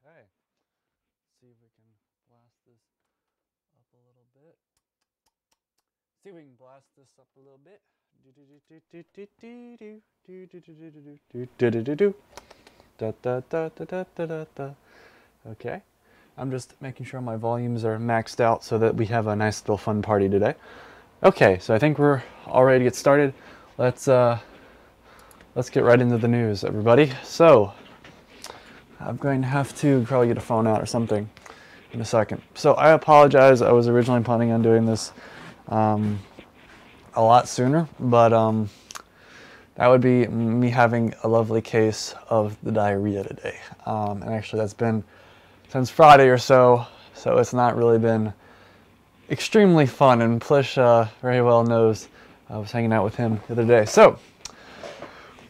Okay, let's see if we can blast this up a little bit. See if we can blast this up a little bit. Okay, I'm just making sure my volumes are maxed out so that we have a nice little fun party today. Okay, so I think we're all ready to get started. Let's get right into the news, everybody. So I'm going to have to probably get a phone out or something in a second. So I apologize. I was originally planning on doing this a lot sooner, but that would be me having a lovely case of the diarrhea today. And actually that's been since Friday or so it's not really been extremely fun, and Plish very well knows. I was hanging out with him the other day. So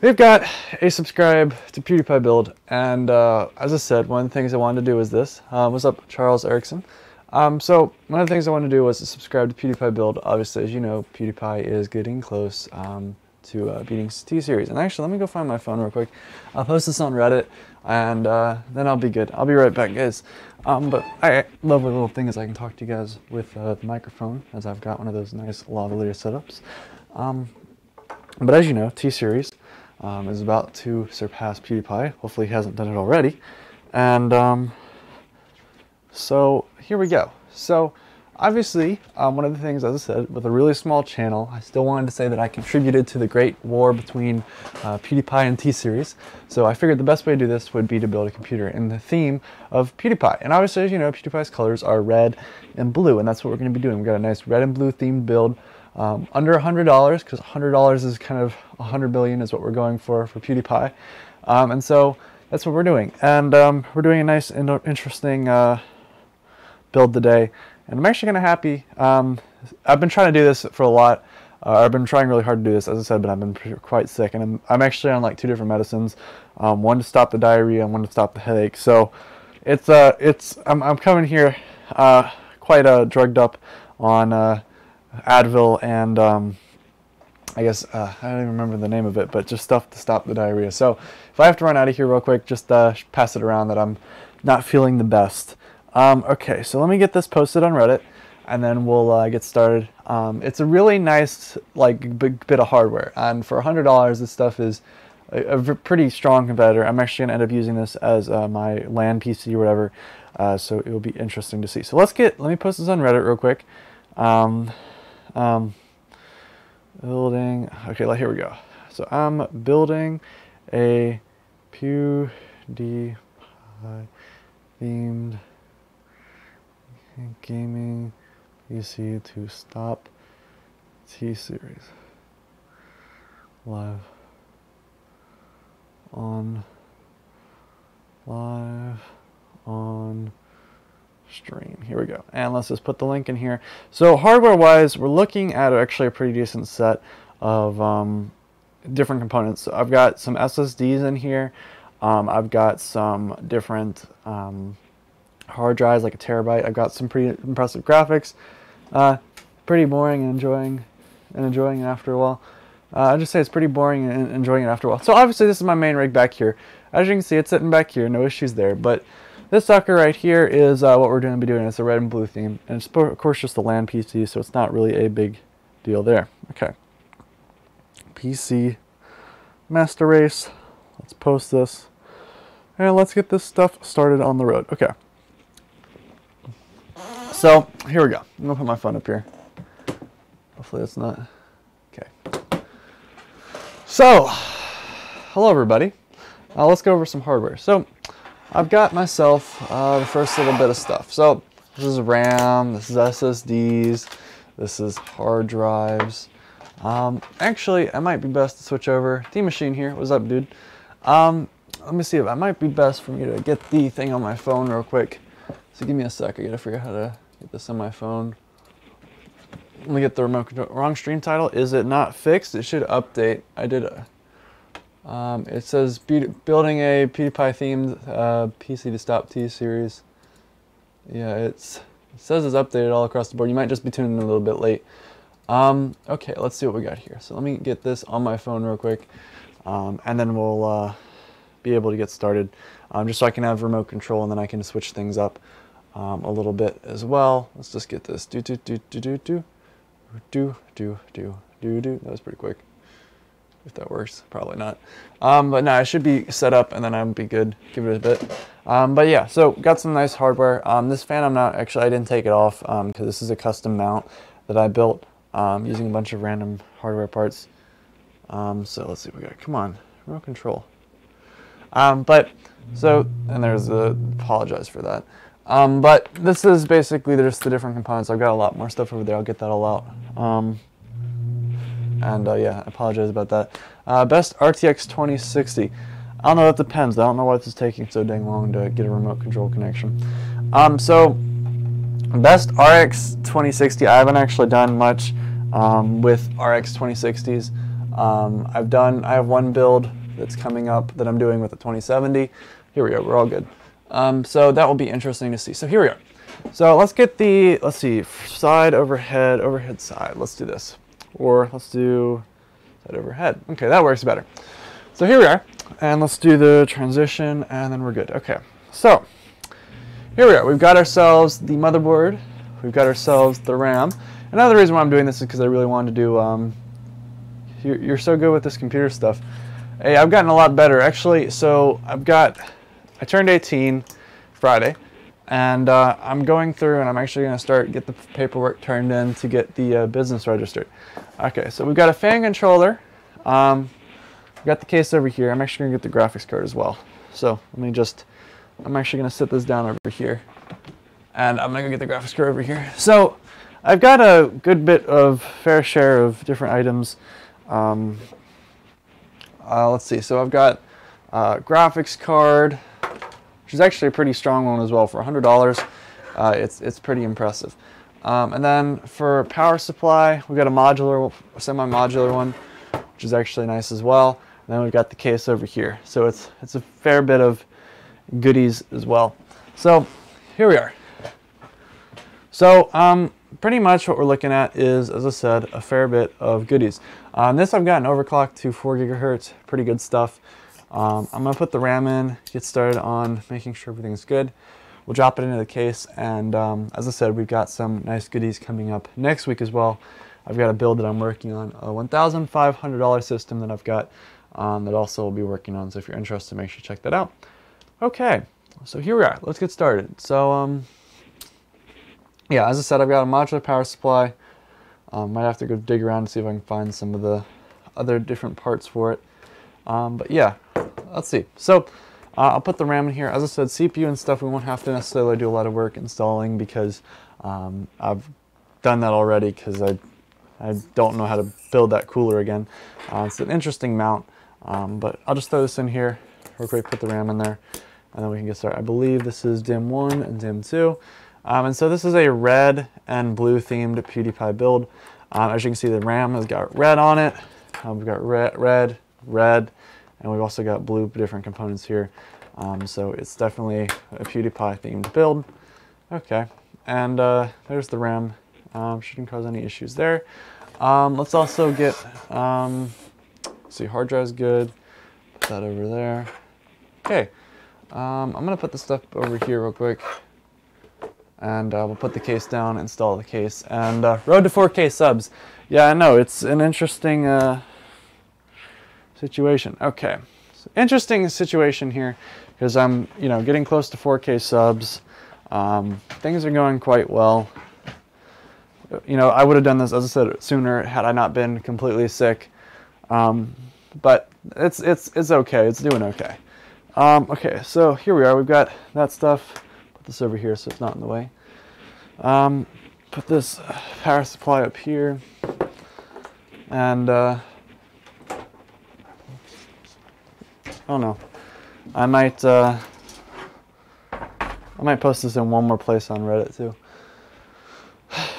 we've got a subscribe to PewDiePie build, and as I said, one of the things I wanted to do was this. What's up, Charles Erickson? So one of the things I wanted to do was to subscribe to PewDiePie build. Obviously, as you know, PewDiePie is getting close to beating T-Series. And actually, let me go find my phone real quick. I'll post this on Reddit, and then I'll be good. I'll be right back, guys. But I lovely little thing is I can talk to you guys with the microphone, as I've got one of those nice lavalier setups. But as you know, T-Series is about to surpass PewDiePie. Hopefully he hasn't done it already. And so here we go. So obviously, one of the things, as I said, with a really small channel, I still wanted to say that I contributed to the great war between PewDiePie and T-Series. So I figured the best way to do this would be to build a computer in the theme of PewDiePie. And obviously, as you know, PewDiePie's colors are red and blue, and that's what we're going to be doing. We've got a nice red and blue themed build, under $100, because $100 is kind of 100 billion is what we're going for PewDiePie. And so that's what we're doing. And we're doing a nice, interesting build today. And I'm actually kind of happy. I've been trying to do this for a lot. I've been trying really hard to do this, as I said, but I've been quite sick. And I'm actually on like 2 different medicines, one to stop the diarrhea and one to stop the headache. So I'm coming here quite drugged up on Advil and I guess I don't even remember the name of it, but just stuff to stop the diarrhea. So if I have to run out of here real quick, just pass it around that I'm not feeling the best. Okay, so let me get this posted on Reddit, and then we'll get started. It's a really nice, like, big bit of hardware, and for $100, this stuff is a pretty strong competitor. I'm actually gonna end up using this as my LAN PC or whatever, so it will be interesting to see. So let me post this on Reddit real quick. Building. Okay, here we go. So I'm building a PewDiePie themed gaming PC to stop T-Series live on stream. Here we go, and let's just put the link in here. So hardware wise, we're looking at actually a pretty decent set of different components. So I've got some SSDs in here. I've got some different hard drives, like a terabyte. I've got some pretty impressive graphics. Pretty boring and enjoying it after a while. I just say it's pretty boring and enjoying it after a while. So obviously this is my main rig back here. As you can see, it's sitting back here, no issues there. But this sucker right here is what we're going to be doing. It's a red and blue theme, and it's of course just a LAN PC, so it's not really a big deal there. Okay. PC master race. Let's post this, and let's get this stuff started on the road. Okay. So here we go. I'm gonna put my phone up here. Hopefully it's not okay. So, hello everybody. Let's go over some hardware. So I've got myself the first little bit of stuff. So this is RAM, this is SSDs, this is hard drives. Actually, it might be best to switch over. T-Machine here. What's up, dude? Let me see if it might be best for me to get the thing on my phone real quick. So give me a sec. I gotta figure out how to get this on my phone. Let me get the remote control. Wrong stream title. Is it not fixed? It should update. I did a. It says building a PewDiePie themed PC to stop T-Series. Yeah, it says it's updated all across the board. You might just be tuning in a little bit late. Okay, let's see what we got here. So let me get this on my phone real quick, and then we'll be able to get started, just so I can have remote control, and then I can switch things up a little bit as well. Let's just get this. Do. That was pretty quick. If that works, probably not. But no, it should be set up, and then I'll be good. Give it a bit. But yeah, so got some nice hardware. This fan, I didn't take it off because this is a custom mount that I built using a bunch of random hardware parts. So let's see what we got. Come on, remote control. And there's apologize for that. But this is basically just the different components. I've got a lot more stuff over there. I'll get that all out. Yeah, I apologize about that. Best RTX 2060. I don't know, that depends. I don't know why this is taking so dang long to get a remote control connection. So best RX 2060. I haven't actually done much with RX 2060s. I have one build that's coming up that I'm doing with the 2070. Here we go. We're all good. So that will be interesting to see. So here we are. So let's get let's see, side, overhead, side. Let's do this. Or let's do side, overhead. Okay, that works better. So here we are. And let's do the transition, and then we're good. Okay, so here we are. We've got ourselves the motherboard. We've got ourselves the RAM. Another reason why I'm doing this is because I really wanted to do, you're so good with this computer stuff. Hey, I've gotten a lot better, actually. So I turned 18 Friday. And I'm going through, and I'm actually going to get the paperwork turned in to get the business registered. Okay, so we've got a fan controller. We've got the case over here. I'm actually going to get the graphics card as well. So I'm actually going to sit this down over here. And I'm going to go get the graphics card over here. So I've got a good bit of fair share of different items. Let's see. So I've got a graphics card, which is actually a pretty strong one as well. For $100, it's pretty impressive. And then for power supply, we've got a semi-modular one, which is actually nice as well. And then we've got the case over here. So it's a fair bit of goodies as well. So here we are. So pretty much what we're looking at is, as I said, a fair bit of goodies. This I've gotten overclocked to 4 gigahertz, pretty good stuff. I'm going to put the RAM in, get started on making sure everything's good. We'll drop it into the case, and as I said, we've got some nice goodies coming up next week as well. I've got a build that I'm working on, a $1,500 system that I've got that also will be working on, so if you're interested, make sure you check that out. Okay, so here we are. Let's get started. So, yeah, as I said, I've got a modular power supply. Might have to go dig around to see if I can find some of the other different parts for it. But yeah, let's see. So I'll put the RAM in here. As I said, CPU and stuff, we won't have to necessarily do a lot of work installing because I've done that already because I don't know how to build that cooler again. It's an interesting mount, but I'll just throw this in here real quick, put the RAM in there, and then we can get started. I believe this is DIMM 1 and DIMM 2. And so this is a red and blue themed PewDiePie build. As you can see, the RAM has got red on it. We've got red, and we've also got blue different components here. So it's definitely a PewDiePie themed build. Okay, and there's the RAM. Shouldn't cause any issues there. Let's also get, see, hard drive's good. Put that over there. Okay, I'm gonna put the stuff over here real quick. And we'll put the case down, install the case, and road to 4K subs. Yeah, I know, it's an interesting situation. Okay, so interesting situation here because I'm, getting close to 4K subs. Things are going quite well. I would have done this, as I said, sooner had I not been completely sick. But it's okay. It's doing okay. Okay, so here we are. We've got that stuff. Put this over here so it's not in the way. Put this power supply up here. And I don't know. I might post this in one more place on Reddit too,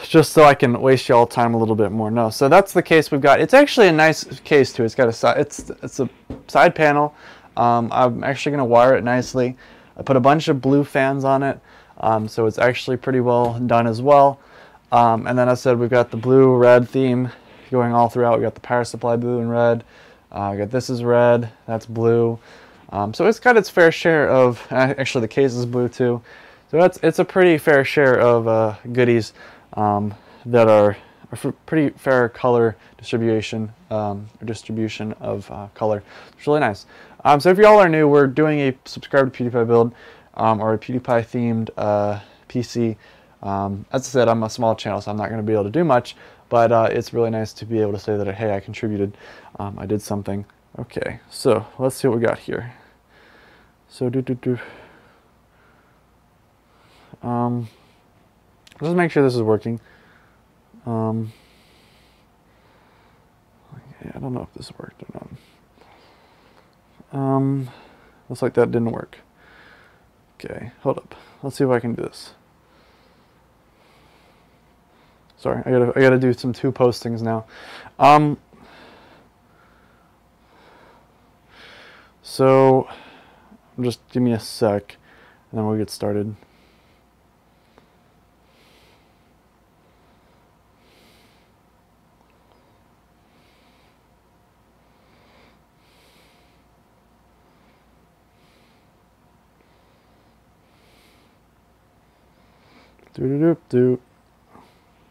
just so I can waste y'all time a little bit more. No, so that's the case we've got. It's actually a nice case too. It's got a side. It's a side panel. I'm actually gonna wire it nicely. I put a bunch of blue fans on it, so it's actually pretty well done as well. And then I said we've got the blue-red theme going all throughout. We got the power supply blue and red. I got this is red. That's blue. So it's got its fair share of, actually the case is blue too. So it's a pretty fair share of goodies that are a pretty fair color distribution, of color. It's really nice. So if y'all are new, we're doing a subscribe to PewDiePie build, or a PewDiePie themed PC. As I said, I'm a small channel, so I'm not going to be able to do much, but it's really nice to be able to say that, hey, I contributed, I did something. Okay, so let's see what we got here. So let's make sure this is working. Yeah, I don't know if this worked or not. Looks like that didn't work. Okay, hold up. Let's see if I can do this. Sorry, I gotta do some 2 postings now. So just give me a sec, and then we'll get started.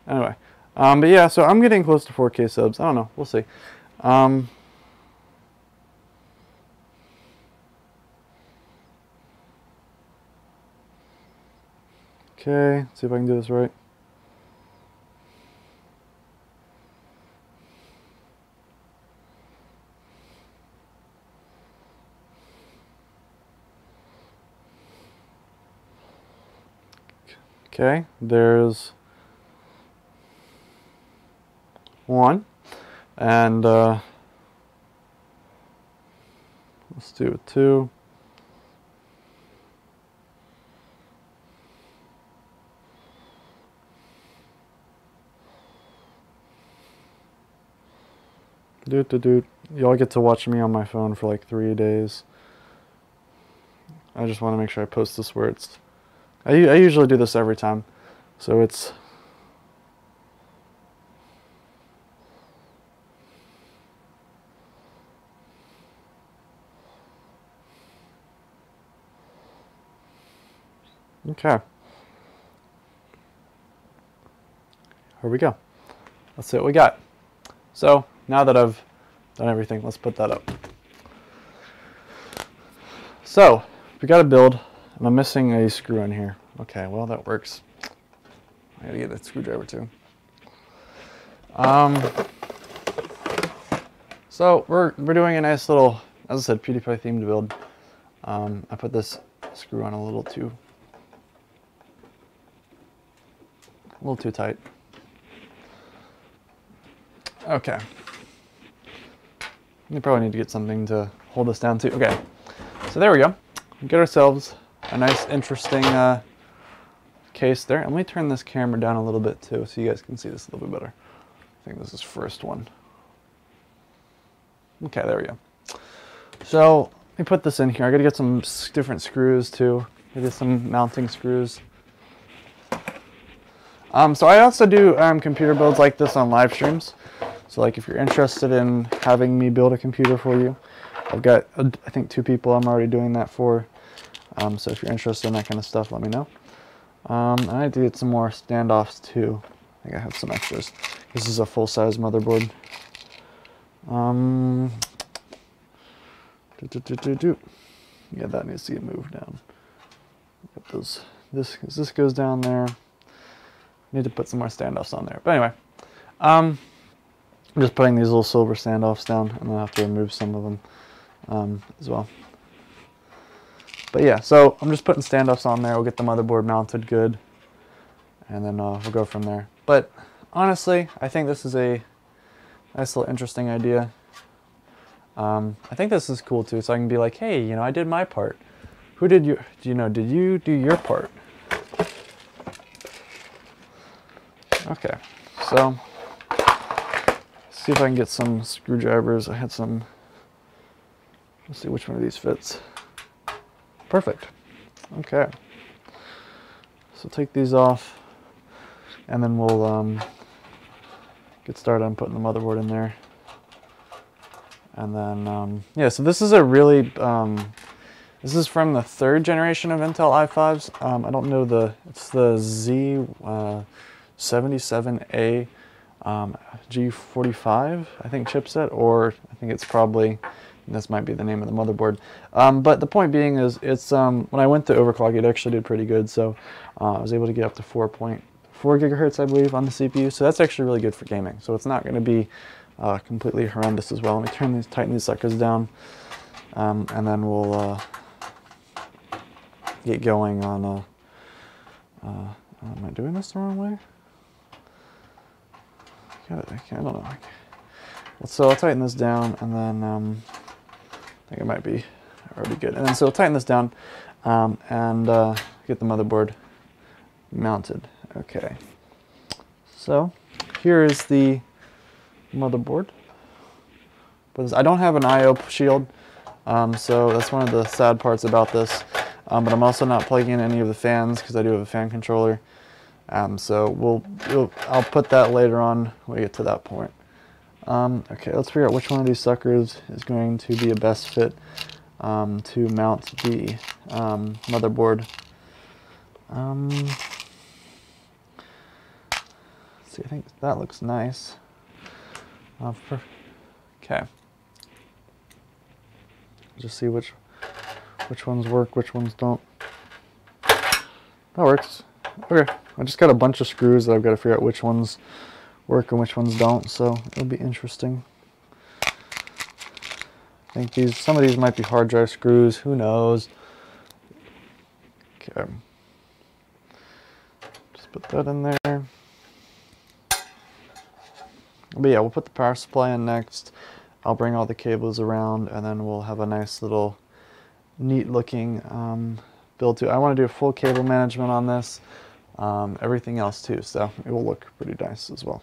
Anyway, but yeah, so I'm getting close to 4K subs. I don't know, we'll see. Okay, see if I can do this right. Okay, there's 1, and let's do 2. Y'all get to watch me on my phone for like 3 days. I just want to make sure I post this where it's... I usually do this every time, so it's... Okay. Here we go. Let's see what we got. So, now that I've done everything, let's put that up. So, we got a build, and I'm missing a screw in here. Okay, well, that works. I gotta get that screwdriver too. So, we're doing a nice little, as I said, PewDiePie themed build. I put this screw on a little too tight. Okay. You probably need to get something to hold this down too. Okay, so there we go. We get ourselves a nice, interesting case there. And let me turn this camera down a little bit too, so you guys can see this a little bit better. I think this is first one. Okay, there we go. So let me put this in here. I gotta get some different screws too. Maybe some mounting screws. So I also do computer builds like this on live streams. So like if you're interested in having me build a computer for you, I've got I think 2 people I'm already doing that for. So if you're interested in that kind of stuff, let me know. I need to get some more standoffs too. I think I have some extras. This is a full-size motherboard. Yeah, that needs to get moved down. Get those. This goes down there. Need to put some more standoffs on there. But anyway, I'm just putting these little silver standoffs down, and then I'll have to remove some of them as well. But yeah, so I'm just putting standoffs on there. We'll get the motherboard mounted good, and then we'll go from there. But honestly, I think this is a nice little interesting idea. I think this is cool too, so I can be like, hey, you know, I did my part. Who did you, did you do your part? Okay, so see if I can get some screwdrivers. I had some, let's see which one of these fits. Perfect. Okay, so take these off, and then we'll get started on putting the motherboard in there. And then, yeah, so this is a really This is from the 3rd generation of Intel i5s. I don't know it's the Z77A G45, I think, chipset, or I think it's probably, this might be the name of the motherboard. But the point being is, it's when I went to overclock, it actually did pretty good. So I was able to get up to 4.4 gigahertz, I believe, on the CPU. So that's actually really good for gaming. So it's not going to be completely horrendous as well. Let me tighten these suckers down, and then we'll get going on. Am I doing this the wrong way? I don't know. So I'll tighten this down, and then I think it might be already good. And then so I'll tighten this down and get the motherboard mounted. Okay. So here is the motherboard. But I don't have an I/O shield, so that's one of the sad parts about this. But I'm also not plugging in any of the fans because I do have a fan controller. So I'll put that later on when we get to that point. Okay, let's figure out which one of these suckers is going to be a best fit to mount the motherboard. See, I think that looks nice. Okay. Just see which ones work, which ones don't. That works. Okay, I just got a bunch of screws that I've got to figure out which ones work and which ones don't, so it'll be interesting. I think some of these might be hard drive screws, who knows. Okay. Just put that in there. But yeah, we'll put the power supply in next. I'll bring all the cables around, and then we'll have a nice little neat looking build too. I want to do a full cable management on this, everything else too, so it will look pretty nice as well.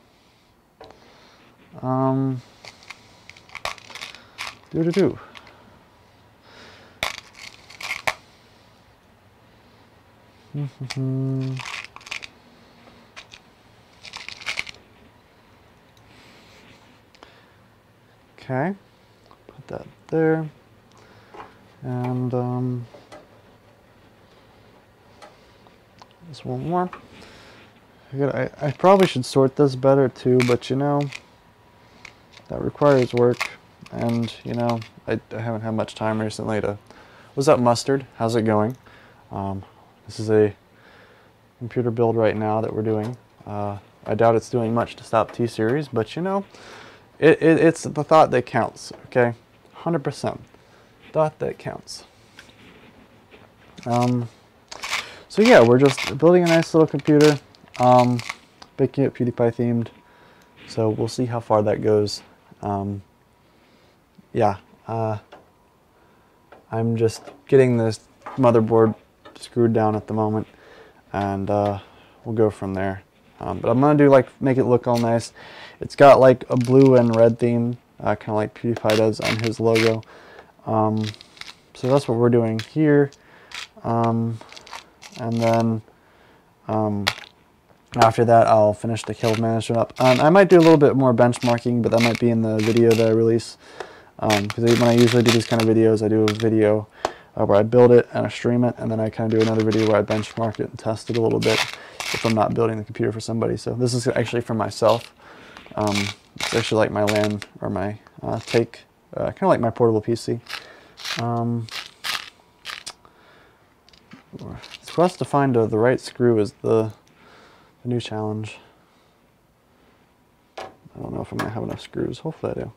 Okay, put that there, and just one more. I probably should sort this better too, but you know, that requires work, and you know, I haven't had much time recently to... What's up, Mustard? How's it going? This is a computer build right now that we're doing. I doubt it's doing much to stop T-Series, but you know, it's the thought that counts, okay? 100%. Thought that counts. So yeah, we're just building a nice little computer, making it PewDiePie themed, so we'll see how far that goes. Yeah, I'm just getting this motherboard screwed down at the moment, and we'll go from there. But I'm gonna do make it look all nice. It's got like a blue and red theme, kind of like PewDiePie does on his logo. So that's what we're doing here. And then after that, I'll finish the cable management up. I might do a little bit more benchmarking, but that might be in the video that I release. Because when I usually do these kind of videos, I do a video where I build it and I stream it, and then I kind of do another video where I benchmark it and test it a little bit if I'm not building the computer for somebody. So this is actually for myself. It's actually like my LAN or my kind of like my portable PC. For us to find the right screw is the new challenge. I don't know if I'm going to have enough screws. Hopefully I do.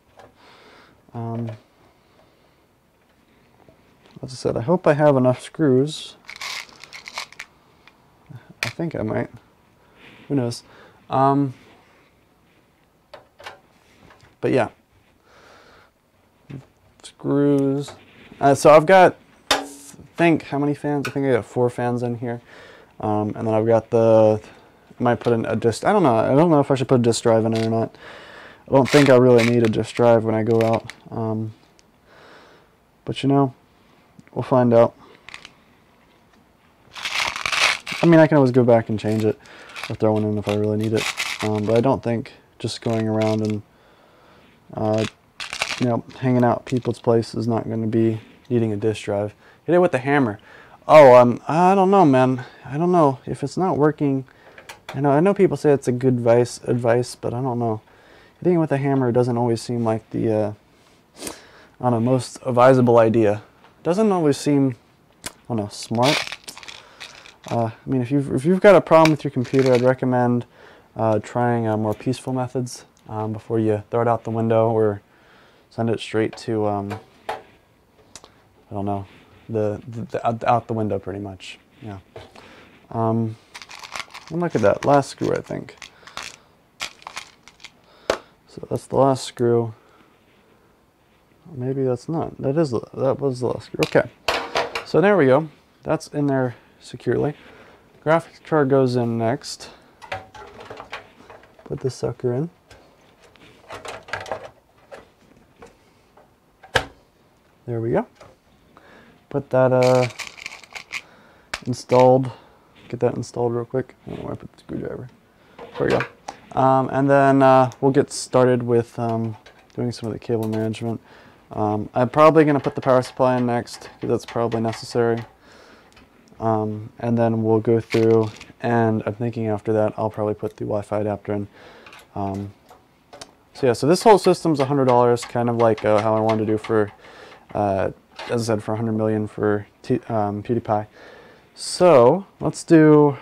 As I said, I hope I have enough screws. I think I might. Who knows? But yeah. Screws. So I've got, how many fans? I think I got 4 fans in here. And then I've got I might put in a disk. I don't know if I should put a disk drive in it or not. I don't think I really need a disk drive when I go out. But you know, we'll find out. I mean, I can always go back and change it or throw one in if I really need it. But I don't think just going around and you know, hanging out at people's place is not going to be needing a disk drive. Hit it with the hammer. Oh, I don't know, man. I don't know if it's not working. I know people say it's a good advice, but I don't know. Hitting it with a hammer doesn't always seem like the I don't know, most advisable idea. Doesn't always seem, I don't know, smart. I mean, if you've got a problem with your computer, I'd recommend trying more peaceful methods before you throw it out the window or send it straight to I don't know, out the window pretty much. Yeah. And look at that last screw, I think. So that's the last screw. Maybe that's not. That was the last screw. Okay. So there we go. That's in there securely. Graphics card goes in next. Put this sucker in. There we go. Put that installed. Get that installed real quick. I don't know where I put the screwdriver. There we go. And then we'll get started with doing some of the cable management. I'm probably going to put the power supply in next because that's probably necessary. And then we'll go through, and I'm thinking after that I'll probably put the Wi-Fi adapter in. So yeah, so this whole system's $100, kind of like how I wanted to do for, as I said, for 100 million for PewDiePie. So let's do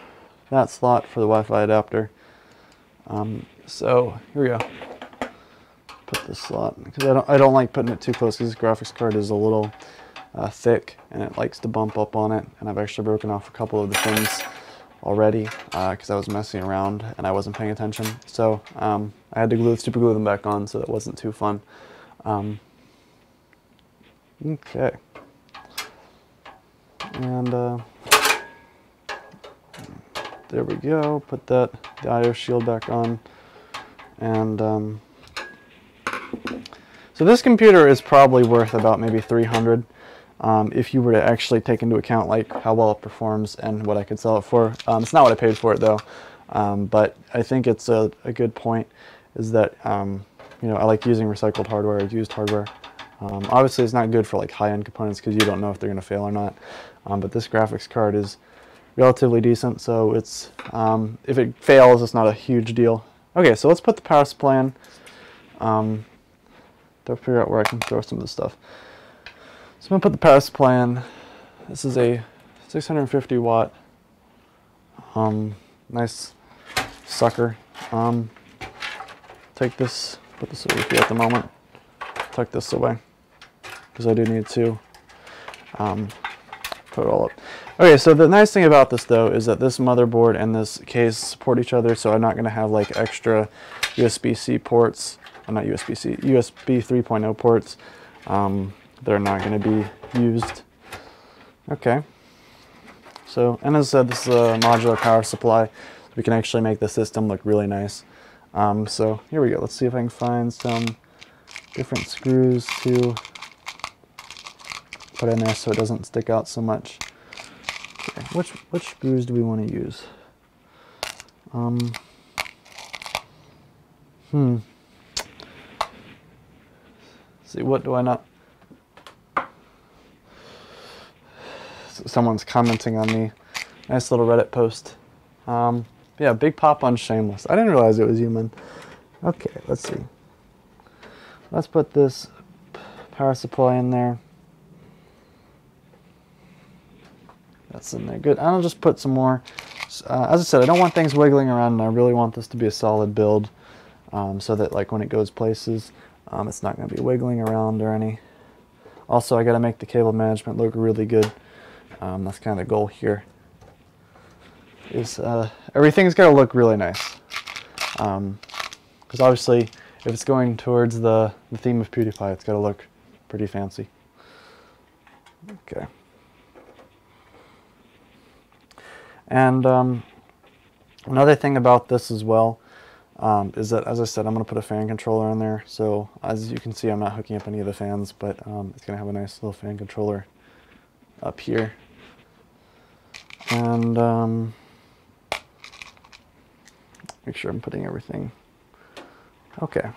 that slot for the Wi-Fi adapter. So here we go. Put this slot, because I don't like putting it too close because this graphics card is a little thick and it likes to bump up on it, and I've actually broken off a couple of the pins already because I was messing around and I wasn't paying attention. So I had to super glue them back on, so that wasn't too fun. Okay. And there we go. Put the IO shield back on. And so this computer is probably worth about maybe $300 if you were to actually take into account like how well it performs and what I could sell it for. It's not what I paid for it though, but I think it's a good point is that you know, I like using recycled hardware or used hardware. Obviously it's not good for like high-end components because you don't know if they're going to fail or not, but this graphics card is relatively decent, so it's if it fails it's not a huge deal. Okay, so let's put the power supply in. To figure out where I can throw some of this stuff. So I'm going to put the power supply in. This is a 650 watt nice sucker. Take this, put this over here at the moment, tuck this away because I do need to put it all up. Okay, so the nice thing about this though is that this motherboard and this case support each other, so I'm not going to have like extra USB-C ports. Not USB-C, USB 3.0 ports. They're not going to be used. Okay. So, and as I said, this is a modular power supply. We can actually make the system look really nice. So here we go. Let's see if I can find some different screws to put in there so it doesn't stick out so much. Okay. Which screws do we want to use? See, what do I not? Someone's commenting on me. Nice little Reddit post. Yeah, big pop on Shameless. I didn't realize it was human. Okay, let's see. Let's put this power supply in there. That's in there. Good. I'll just put some more. As I said, I don't want things wiggling around, and I really want this to be a solid build so that like when it goes places, it's not going to be wiggling around or any. Also, I got to make the cable management look really good. That's kind of the goal here. Is everything's got to look really nice. Because obviously, if it's going towards the theme of PewDiePie, it's got to look pretty fancy. Okay. And another thing about this as well is that, as I said, I'm going to put a fan controller in there. So as you can see, I'm not hooking up any of the fans, but it's going to have a nice little fan controller up here. And make sure I'm putting everything. Okay.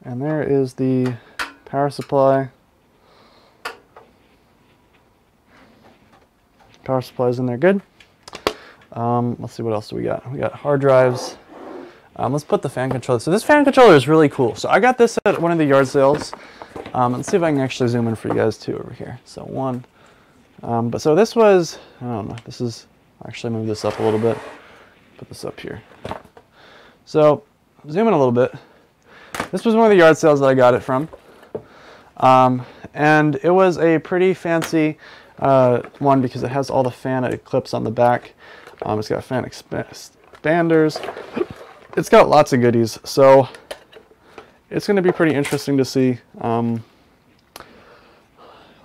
And there is the power supply. Power supply's in there, good. Let's see, what else do we got? We got hard drives. Let's put the fan controller. So this fan controller is really cool. So I got this at one of the yard sales. Let's see if I can actually zoom in for you guys too over here. So one, but so this was, I don't know, this is, actually move this up a little bit. Put this up here. So zoom in a little bit. This was one of the yard sales that I got it from. And it was a pretty fancy one because it has all the fan clips on the back. It's got fan expanders. It's got lots of goodies. So it's going to be pretty interesting to see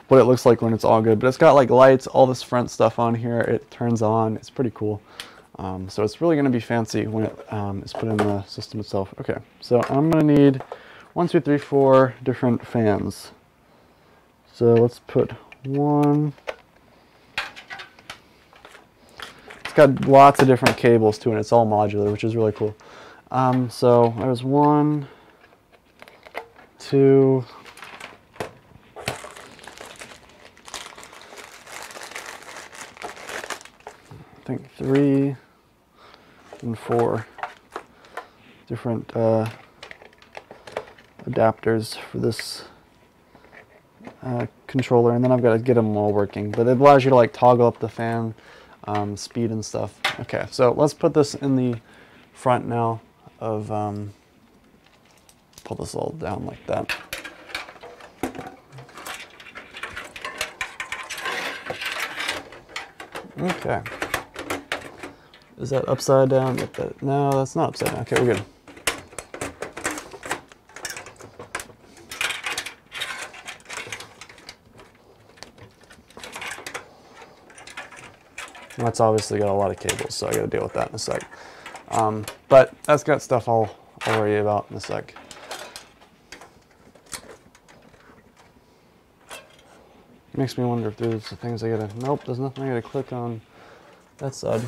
what it looks like when it's all good. But it's got like lights, all this front stuff on here. It turns on. It's pretty cool. So it's really going to be fancy when it is put in the system itself. Okay, so I'm going to need 1, 2, 3, 4 different fans. So let's put one. It's got lots of different cables too, and it's all modular, which is really cool. So there's 1, 2, I think 3 and 4 different adapters for this controller, and then I've got to get them all working. But it allows you to like toggle up the fan speed and stuff. Okay, so let's put this in the front now of pull this all down like that. Okay. Is that upside down? No, that's not upside down. Okay, we're good. That's obviously got a lot of cables, so I got to deal with that in a sec. But that's got stuff I'll worry about in a sec. Makes me wonder if there's things I gotta. Nope, there's nothing I gotta click on that side.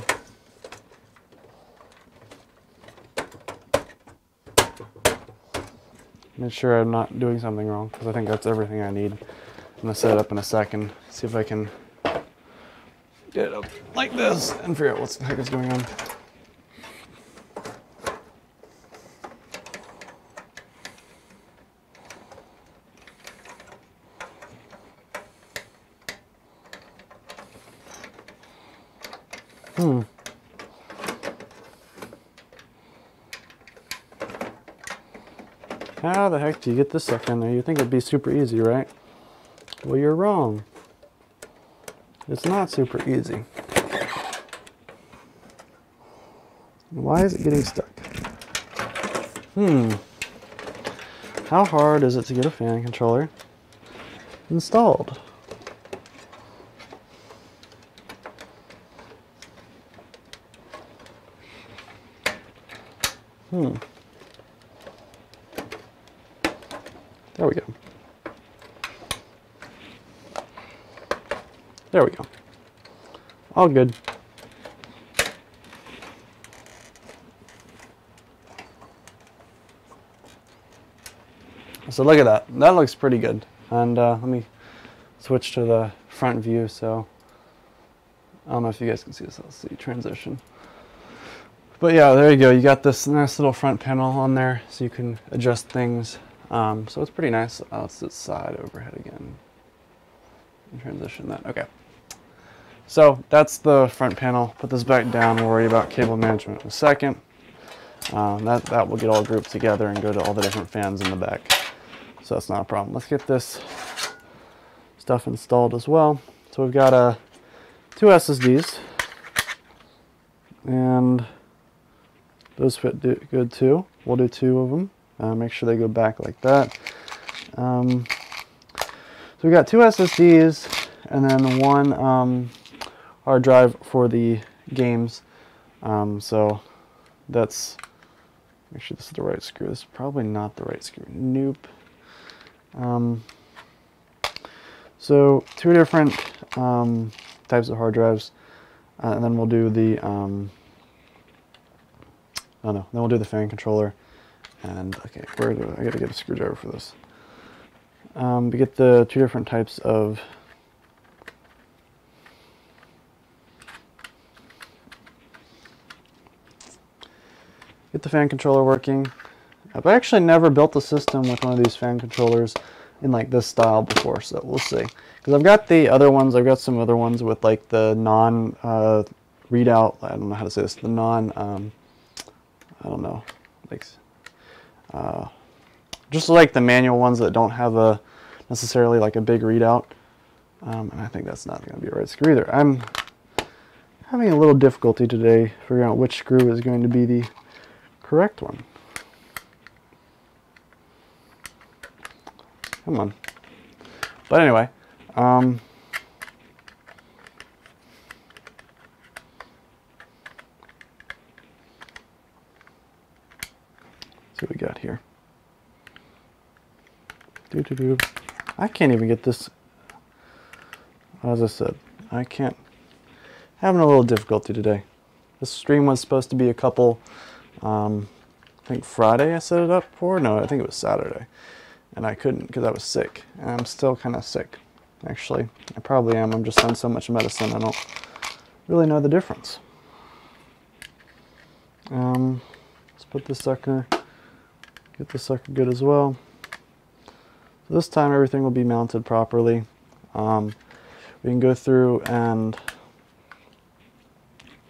Make sure I'm not doing something wrong, because I think that's everything I need. I'm gonna set it up in a second, see if I can get it up like this and figure out what the heck is going on. How the heck do you get this stuff in there? You think it'd be super easy, right? Well, you're wrong. It's not super easy. Why is it getting stuck? How hard is it to get a fan controller installed? There we go. There we go. All good. So look at that. That looks pretty good. And let me switch to the front view. So I don't know if you guys can see this. Let's see, transition. But yeah, there you go. You got this nice little front panel on there, so you can adjust things. So it's pretty nice. Let's do side overhead again. And transition that. Okay. So that's the front panel. Put this back down. We'll worry about cable management in a second. That will get all grouped together and go to all the different fans in the back. So that's not a problem. Let's get this stuff installed as well. So we've got 2 SSDs, and those fit good too. We'll do 2 of them. Make sure they go back like that. So we got 2 SSDs and then 1 hard drive for the games. So that's, make sure this is the right screw. This is probably not the right screw. Nope. So 2 different types of hard drives, and then we'll do the then we'll do the fan controller And okay, I gotta get a screwdriver for this. We get the two different types of get the fan controller working. I've actually never built a system with one of these fan controllers in like this style before, so we'll see. Because I've got the other ones, I've got some other ones with like the non readout, I don't know how to say this, the non, I don't know, like, just like the manual ones that don't have a necessarily like a big readout. And I think that's not going to be a right screw either. I'm having a little difficulty today figuring out which screw is going to be the correct one. Come on. But anyway, see what we got here. I can't even get this. As I said, I can't. Having a little difficulty today. This stream was supposed to be a couple. I think Friday I set it up for. No, I think it was Saturday. And I couldn't because I was sick. And I'm still kind of sick. Actually, I probably am. I'm just on so much medicine I don't really know the difference. Let's put this sucker, get this sucker good as well. So this time everything will be mounted properly. We can go through and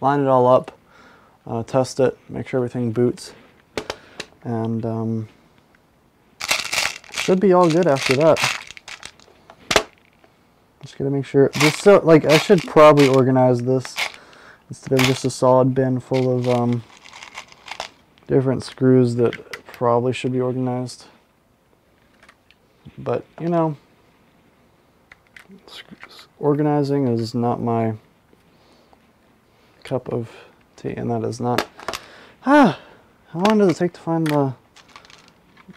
line it all up, test it, make sure everything boots, and should be all good after that. Just gotta make sure. Just so, like, I should probably organize this instead of just a solid bin full of different screws that probably should be organized. But you know, organizing is not my cup of tea, and that is not. How long does it take to find the?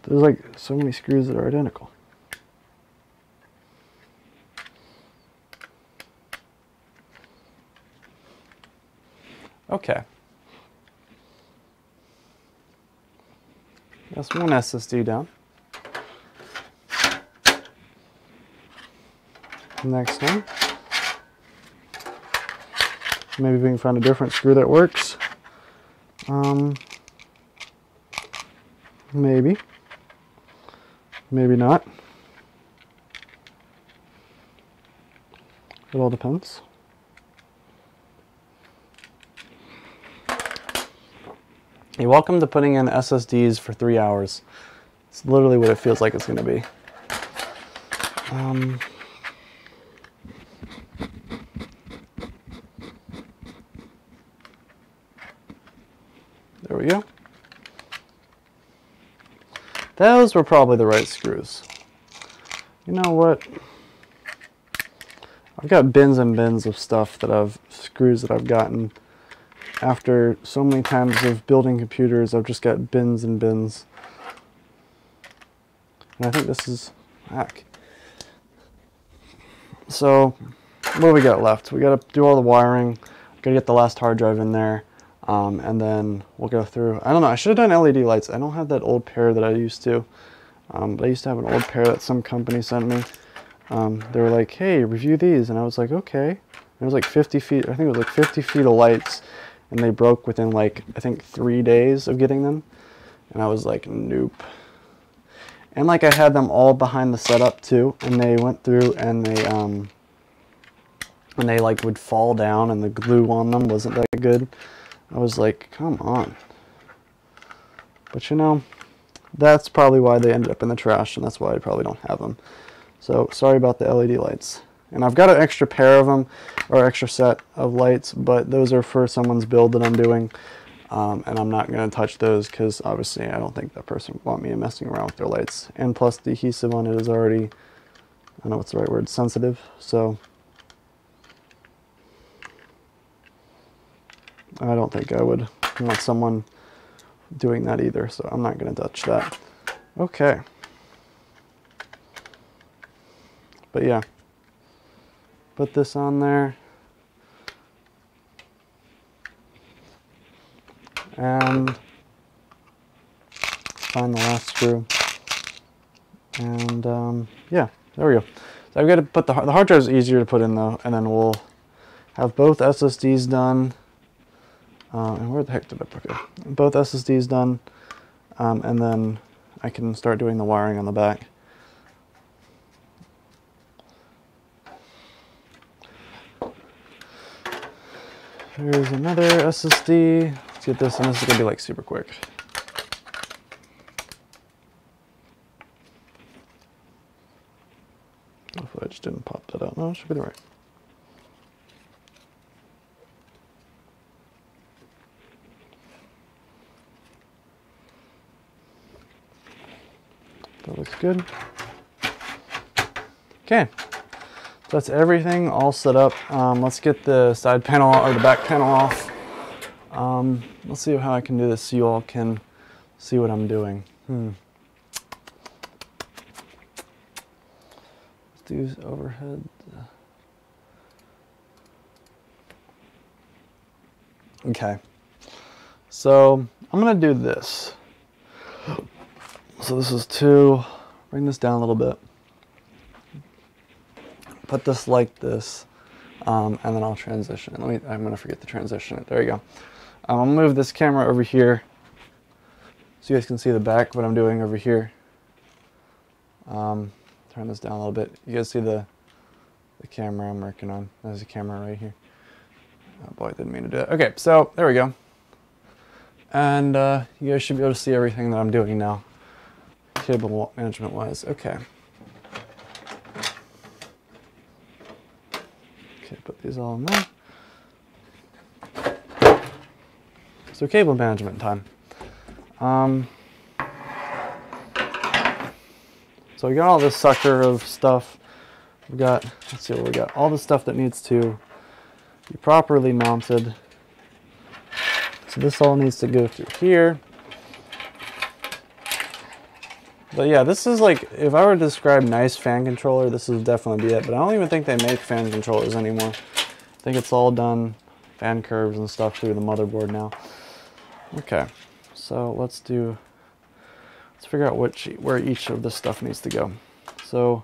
There's like so many screws that are identical. Okay. That's one SSD down. Next one. Maybe we can find a different screw that works. Maybe. Maybe not. It all depends. You're welcome to putting in SSDs for 3 hours. It's literally what it feels like it's going to be. There we go. Those were probably the right screws. You know what? I've got bins and bins of stuff that screws that I've gotten. After so many times of building computers, I've just got bins and bins. And I think this is heck. So, what do we got left? We got to do all the wiring. Got to get the last hard drive in there. And then we'll go through. I don't know, I should have done LED lights. I don't have that old pair that I used to. But I used to have an old pair that some company sent me. They were like, hey, review these. And I was like, okay. It was like 50 feet, I think it was like 50 feet of lights. And they broke within like, I think 3 days of getting them. And I was like, nope. And like I had them all behind the setup too. And they went through and they like would fall down and the glue on them wasn't that good. I was like, come on. But you know, that's probably why they ended up in the trash, and that's why I probably don't have them. So sorry about the LED lights. And I've got an extra pair of them, or extra set of lights, but those are for someone's build that I'm doing. And I'm not going to touch those because obviously I don't think that person would want me messing around with their lights. And plus the adhesive on it is already, I don't know what's the right word, sensitive. So I don't think I would want someone doing that either, so I'm not going to touch that. Okay. But yeah, put this on there. And find the last screw. And yeah, there we go. So I've got to put the hard drive is easier to put in though, and then we'll have both SSDs done. And where the heck did I put it? Both SSDs done, and then I can start doing the wiring on the back. Here's another SSD. Let's get this, and this is gonna be like super quick. Hopefully I just didn't pop that out. No, it should be the right. That looks good. Okay, so that's everything all set up. Let's get the side panel or the back panel off. Let's see how I can do this so you all can see what I'm doing. Let's do overhead. Okay, so I'm gonna do this. So this is to bring this down a little bit. Put this like this, and then I'll transition. I'm gonna forget to transition it. There you go. I'll move this camera over here so you guys can see the back, what I'm doing over here. Turn this down a little bit. You guys see the camera I'm working on. There's a camera right here. Oh boy, I didn't mean to do that. Okay, so there we go. And you guys should be able to see everything that I'm doing now, cable management wise. Okay. Okay, put these all in there. So cable management time. So we got all this sucker of stuff. We got, let's see what we got. All the stuff that needs to be properly mounted. So this all needs to go through here. But yeah, this is like, if I were to describe nice fan controller, this would definitely be it. But I don't even think they make fan controllers anymore. I think it's all done fan curves and stuff through the motherboard now. Okay, so let's figure out where each of this stuff needs to go. So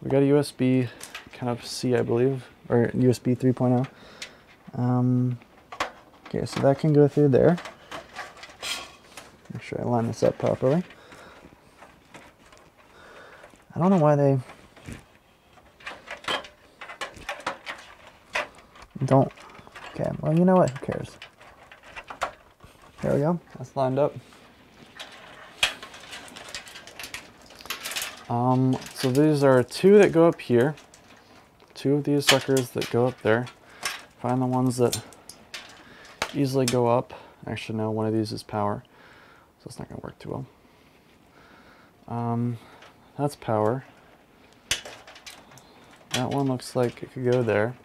we got a USB kind of C, I believe, or USB 3.0. Okay, so that can go through there. Make sure I line this up properly. I don't know why they don't. Okay, well, you know what? Who cares? There we go. That's lined up. So these are two that go up here. Two of these suckers that go up there. Find the ones that easily go up. Actually, no, one of these is power, so it's not going to work too well. That's power. That one looks like it could go there.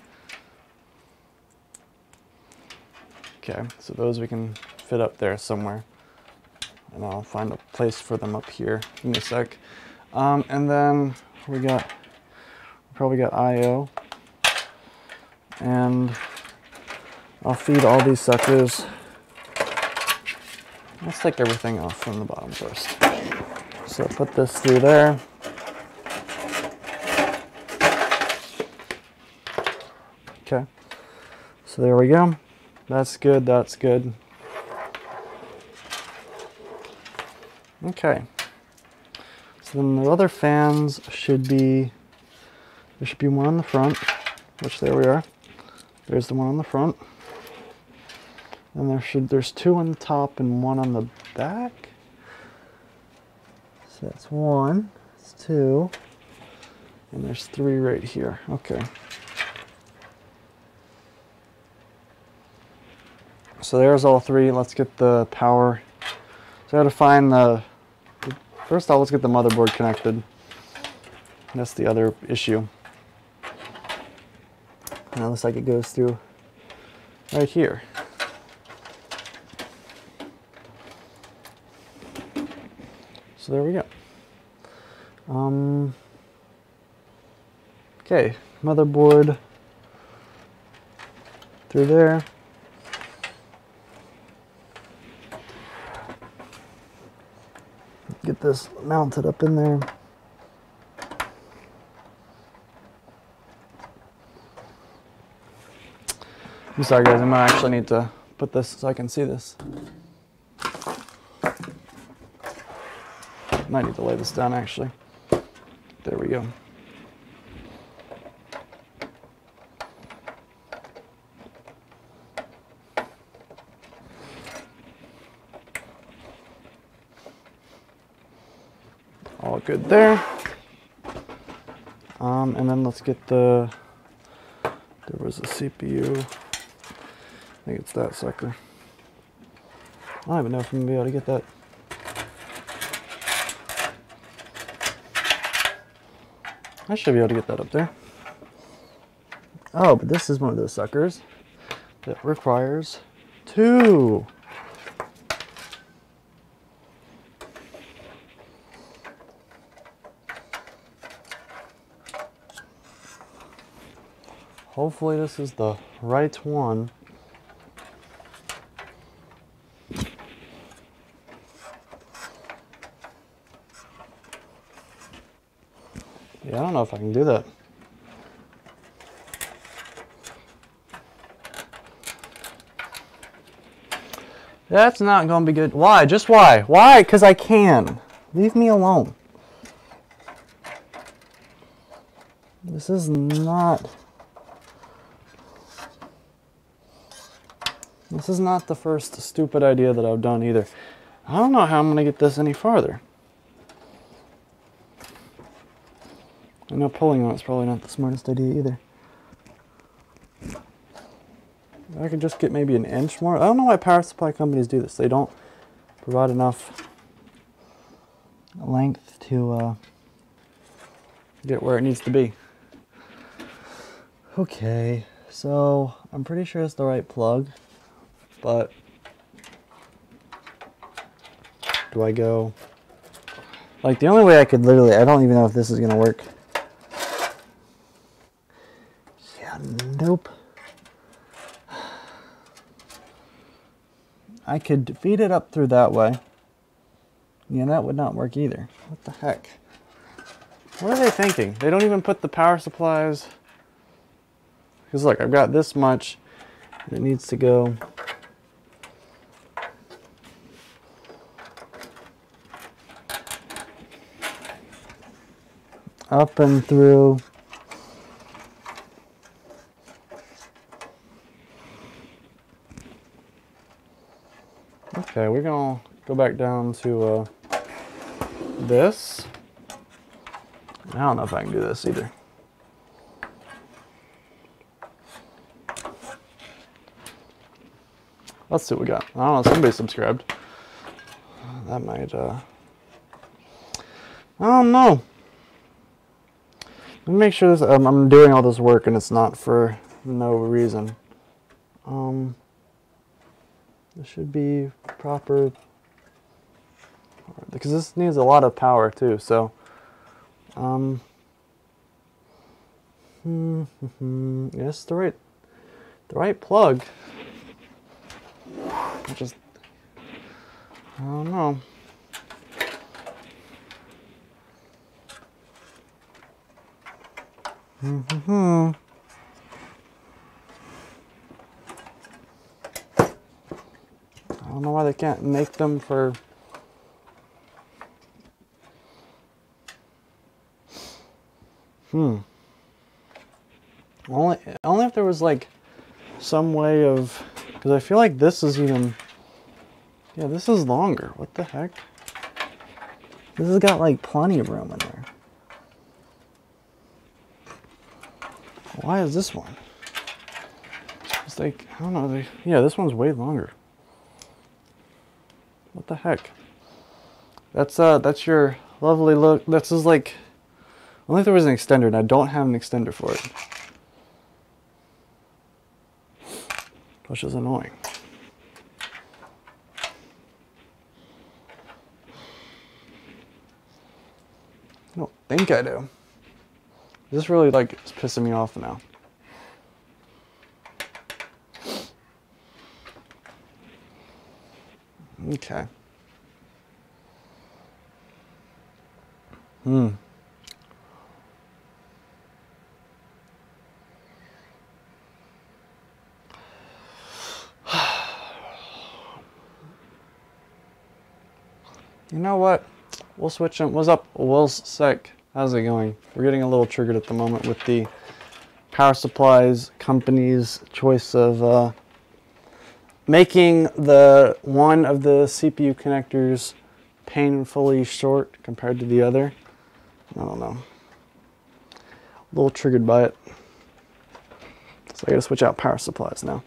Okay, so those we can fit up there somewhere. And I'll find a place for them up here. Give me a sec. And then we probably got I/O. And I'll feed all these suckers. Let's take everything off from the bottom first. So put this through there. Okay, so there we go. That's good, that's good. Okay, so then the other fans should be, there should be one on the front, which there we are. There's the one on the front. And there's two on the top and one on the back. So that's one, that's two, and there's three right here. Okay. So there's all three. Let's get the power. So I got to find first off, let's get the motherboard connected. That's the other issue. And it looks like it goes through right here. So there we go. Okay, motherboard through there. this mounted up in there. I'm sorry guys, I might actually need to put this so I can see this. Might need to lay this down actually. There we go. All good there. And then let's get there was a CPU. I think it's that sucker. I don't even know if I'm gonna be able to get that. I should be able to get that up there. Oh, but this is one of those suckers that requires 2. Hopefully this is the right one. Yeah, I don't know if I can do that. That's not going to be good. Why? Just why? Why? Because I can. Leave me alone. This is not... This is not the first stupid idea that I've done either. I don't know how I'm going to get this any farther. I know pulling on it's probably not the smartest idea either. I could just get maybe an inch more. I don't know why power supply companies do this. They don't provide enough length to get where it needs to be. Okay, so I'm pretty sure it's the right plug, but do I go... Like the only way I could literally, I don't even know if this is gonna work. Yeah, nope. I could feed it up through that way. Yeah, that would not work either. What the heck? What are they thinking? They don't even put the power supplies. Because look, I've got this much. And it needs to go up and through. Okay, we're gonna go back down to this. I don't know if I can do this either. Let's see what we got. I don't know, somebody subscribed. That might, I don't know. Let me make sure this, I'm doing all this work and it's not for no reason. This should be proper, because this needs a lot of power too, so, yes, the right plug. I don't know. I don't know why they can't make them for... Only if there was like some way of... Because I feel like this is even... Yeah, this is longer. What the heck? This has got like plenty of room in there. Why is this one? It's like, I don't know. Yeah, this one's way longer. What the heck? That's your lovely look. This is like... Only if there was an extender, and I don't have an extender for it. Which is annoying. I don't think I do. This really like is pissing me off now. Okay. You know what? We'll switch them. What's up, Will's Sec? How's it going? We're getting a little triggered at the moment with the power supplies company's choice of making the one of the CPU connectors painfully short compared to the other. I don't know. A little triggered by it. So I gotta switch out power supplies now.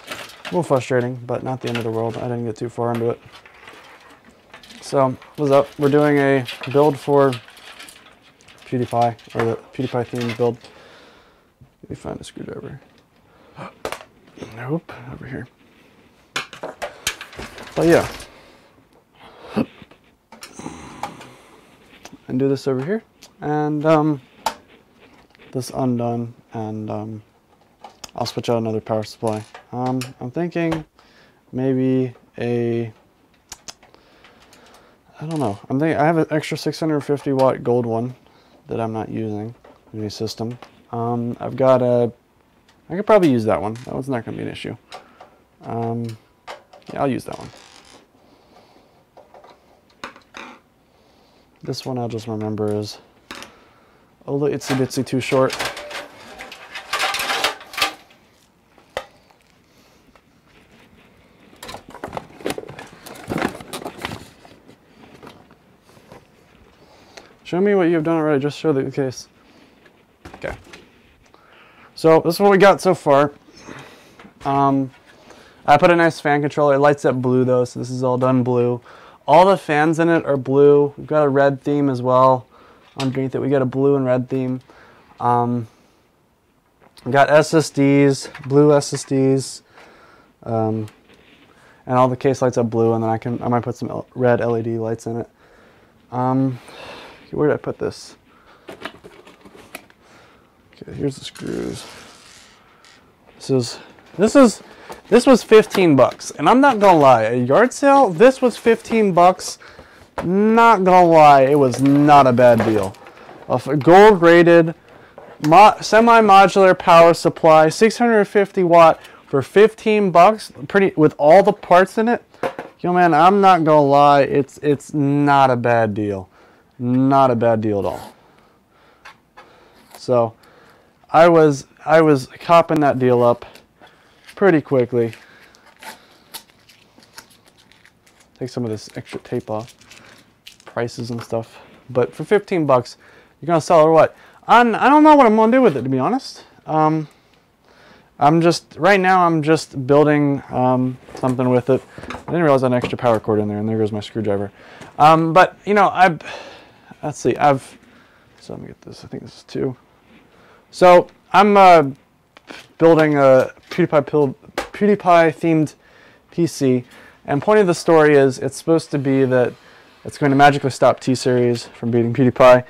A little frustrating, but not the end of the world. I didn't get too far into it. So, what's up? We're doing a build for PewDiePie, or the PewDiePie themed build. Let me find a screwdriver. Nope, over here. But yeah. And do this over here. And this undone, and I'll switch out another power supply. I'm thinking maybe I don't know. I have an extra 650 watt gold one that I'm not using in the system. I could probably use that one. That one's not going to be an issue. Yeah, I'll use that one. This one I'll just remember is a little itsy bitsy too short. Show me what you've done already. Just show the case. Okay. So this is what we got so far. I put a nice fan controller. It lights up blue though, so this is all done blue. All the fans in it are blue. We've got a red theme as well. Underneath it, we got a blue and red theme. We got SSDs, blue SSDs, and all the case lights up blue. And then I might put some red LED lights in it. Where did I put this? Okay, here's the screws. This was 15 bucks, and I'm not gonna lie, at a yard sale, this was 15 bucks. Not gonna lie, it was not a bad deal. A gold rated semi-modular power supply, 650 watt for 15 bucks, with all the parts in it. Yo man, I'm not gonna lie, it's not a bad deal. Not a bad deal at all. So I was copping that deal up pretty quickly. Take some of this extra tape off. Prices and stuff. But for 15 bucks, you're gonna sell it or what? I don't know what I'm gonna do with it, to be honest. Right now I'm just building something with it. I didn't realize I had an extra power cord in there, and there goes my screwdriver. But you know, let's see, so let me get this, I think this is 2. So I'm building a PewDiePie themed PC, and point of the story is it's supposed to be that it's going to magically stop T-Series from beating PewDiePie.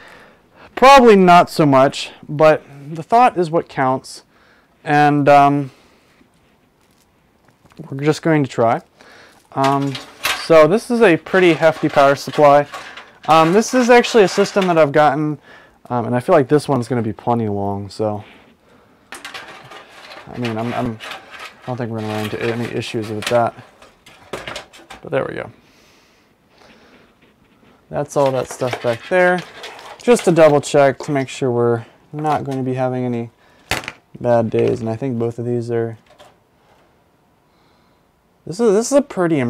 Probably not so much, but the thought is what counts, and we're just going to try. So this is a pretty hefty power supply. This is actually a system that I've gotten, and I feel like this one's going to be plenty long, so I mean, I don't think we're going to run into any issues with that, but there we go. That's all that stuff back there, just to double check to make sure we're not going to be having any bad days, and I think both of these are, this is a pretty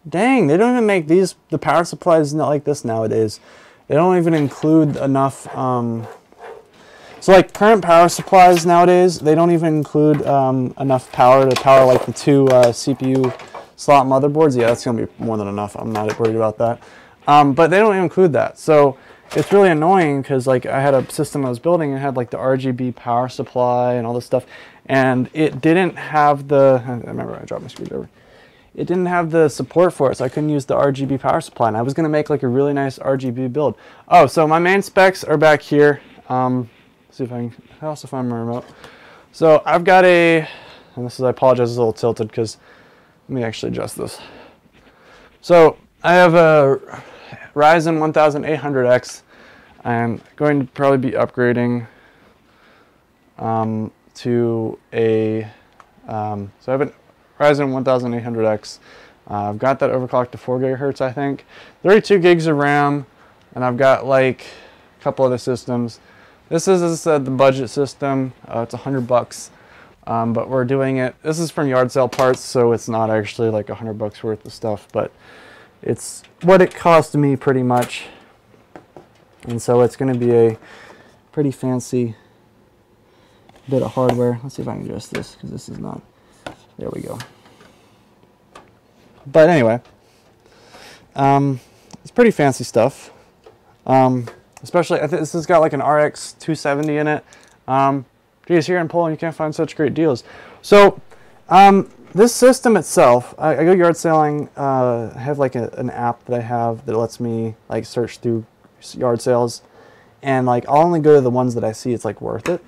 dang, they don't even make the power supplies not like this nowadays. They don't even include enough, so like current power supplies nowadays, they don't even include enough power to power like the 2 CPU slot motherboards. Yeah, that's gonna be more than enough. I'm not worried about that. But they don't even include that. So it's really annoying because like I had a system I was building and had like the RGB power supply and all this stuff, and it didn't have the, I remember I dropped my screwdriver. It didn't have the support for it, so I couldn't use the RGB power supply, and I was going to make like a really nice RGB build. Oh, so my main specs are back here. See if I can also find my remote. So I've got and this is, I apologize, it's a little tilted because, let me actually adjust this. So I have a Ryzen 1800X. I'm going to probably be upgrading to a, so I have a Ryzen 1800X. I've got that overclocked to 4 gigahertz, I think. 32 gigs of RAM, and I've got like a couple other systems. This is, as I said, the budget system. It's $100, but we're doing it. This is from yard sale parts, so it's not actually like $100 worth of stuff, but it's what it cost me pretty much. And so it's going to be a pretty fancy bit of hardware. Let's see if I can adjust this, because this is not. There we go. But anyway, it's pretty fancy stuff. Especially, I think this has got like an RX 270 in it. Geez, here in Poland you can't find such great deals. So this system itself, I go yard selling. I have like an app that I have that lets me like search through yard sales, and like I'll only go to the ones that I see it's like worth it.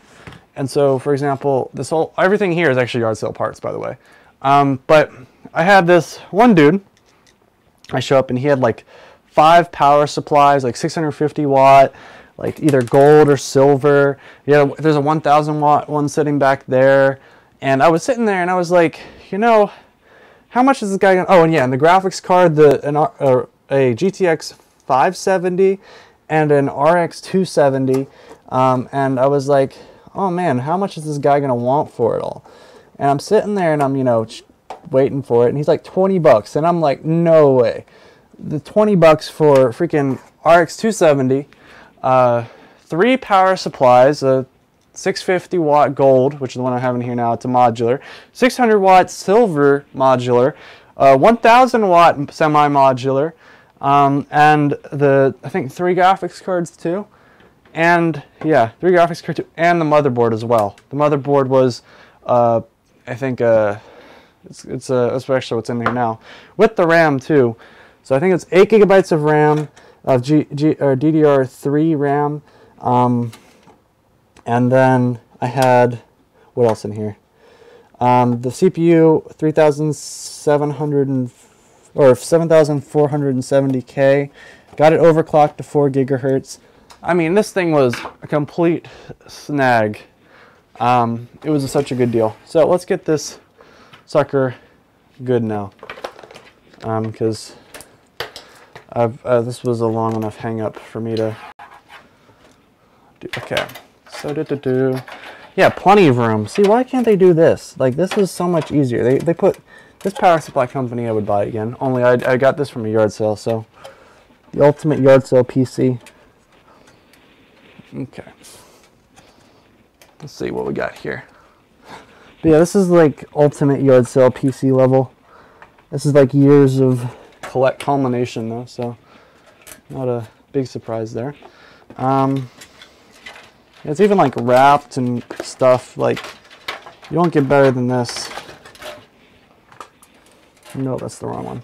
And so, for example, everything here is actually yard sale parts, by the way. But I had this one dude. I show up and he had like 5 power supplies, like 650 watt, like either gold or silver. Yeah, there's a 1000 watt one sitting back there. And I was sitting there and I was like, you know, how much is this guy gonna? Oh, and yeah, and the graphics card, a GTX 570 and an RX 270. And I was like, oh man, how much is this guy gonna want for it all? And I'm sitting there and I'm, you know, waiting for it, and he's like $20, and I'm like, no way. The $20 for freaking RX 270, 3 power supplies, a 650 watt gold, which is the one I have in here now. It's a modular, 600 watt silver modular, 1000 watt semi-modular, and I think 3 graphics cards too. And yeah, 3 graphics cards too, and the motherboard as well. The motherboard was, I think, it's especially what's in here now, with the RAM too. So I think it's 8 gigabytes of RAM, of DDR3 RAM, and then I had, what else in here? The CPU 7470K, got it overclocked to 4 gigahertz. I mean, this thing was a complete snag. It was such a good deal. So let's get this sucker good now, because this was a long enough hang up for me to do. Okay, so yeah, plenty of room. See, why can't they do this? Like, this was so much easier. They put this power supply company, I would buy again, only I got this from a yard sale. So the ultimate yard sale PC. Okay, let's see what we got here. But yeah, this is like ultimate yard sale PC level. This is like years of culmination though, so not a big surprise there. It's even like wrapped and stuff. Like, you don't get better than this. No, that's the wrong one.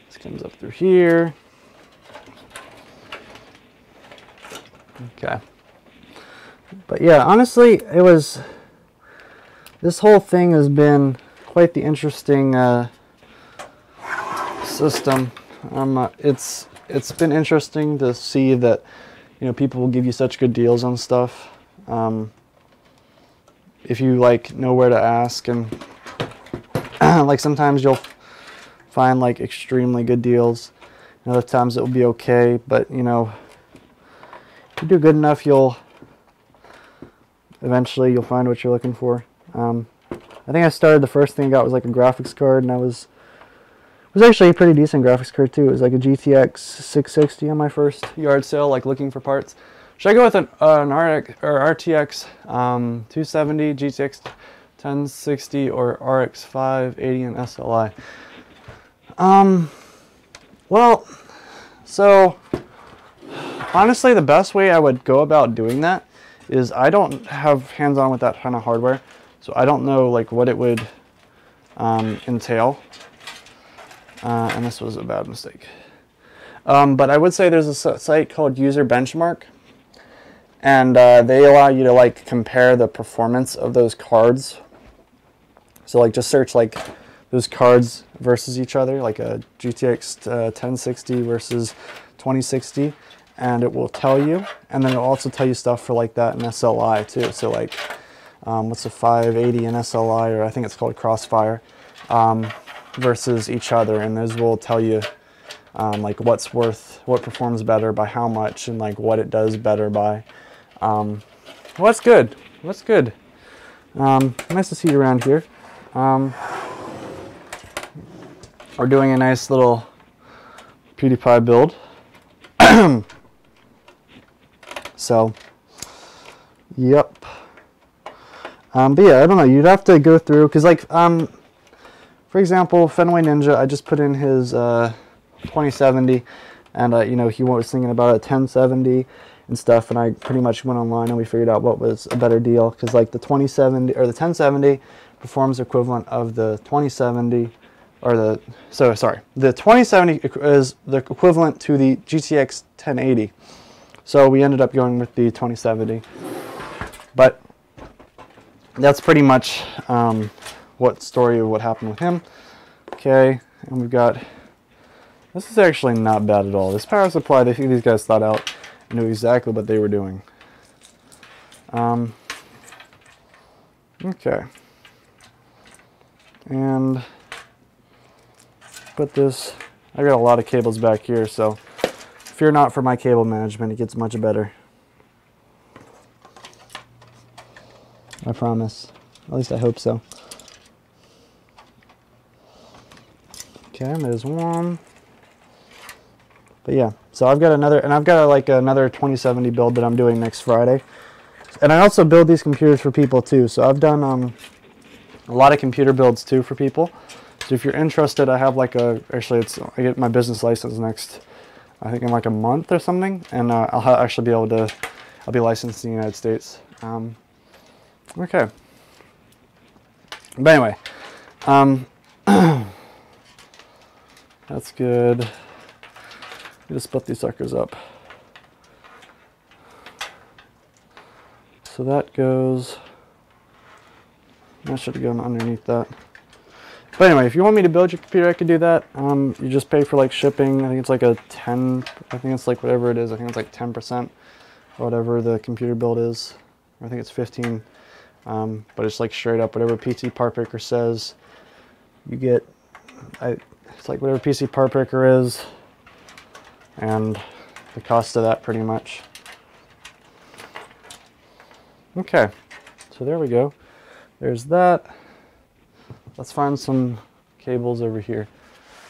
This comes up through here. Okay. But yeah, honestly, this whole thing has been quite the interesting system. It's been interesting to see that, you know, people will give you such good deals on stuff. If you like know where to ask, and like sometimes you'll find like extremely good deals, and other times it will be okay, but you know, if you do good enough, eventually you'll find what you're looking for. I think I started, the first thing I got was like a graphics card, and it was actually a pretty decent graphics card too. It was like a GTX 660 on my first yard sale, like looking for parts. Should I go with an RX or RTX 270, GTX 1060, or RX 580 and SLI? Well, so honestly, the best way I would go about doing that is, I don't have hands-on with that kind of hardware, so I don't know like what it would entail. And this was a bad mistake. But I would say there's a site called User Benchmark, and they allow you to like compare the performance of those cards. So like just search like those cards versus each other, like a GTX 1060 versus 2060, and it will tell you, and then it'll also tell you stuff for like that in SLI too. So like, what's a 580 in SLI, or I think it's called Crossfire, versus each other, and those will tell you like what performs better by how much, and like what it does better by. What's good? What's good? Nice to see you around here. We're doing a nice little PewDiePie build. So, yep. But yeah, I don't know. You'd have to go through, because like, for example, Fenway Ninja, I just put in his 2070, and you know, he was thinking about a 1070 and stuff, and I pretty much went online and we figured out what was a better deal, because like the 2070 or the 1070 performs equivalent of the 2070, or the the 2070 is the equivalent to the GTX 1080. So we ended up going with the 2070, but that's pretty much what happened with him. Okay, and we've got, this is actually not bad at all. This power supply, I think these guys thought out and knew exactly what they were doing. Okay, and put this, I got a lot of cables back here, so fear not for my cable management, it gets much better. I promise. At least I hope so. Okay, there's one. But yeah, so I've got another, and I've got like another 2070 build that I'm doing next Friday. And I also build these computers for people too. So I've done a lot of computer builds too for people. So if you're interested, I have like actually I get my business license next, I think in like a month or something. And I'll actually be able to, I'll be licensed in the United States. Okay. But anyway, that's good. Just split these suckers up. So that goes, that should have gone underneath that. But anyway, if you want me to build your computer, I could do that. You just pay for like shipping. I think it's like a 10, I think it's like whatever it is. I think it's like 10% or whatever the computer build is. I think it's 15. But it's like straight up whatever PC Part Picker says. You get, it's like whatever PC Part Picker is, and the cost of that pretty much. Okay, so there we go. There's that. Let's find some cables over here.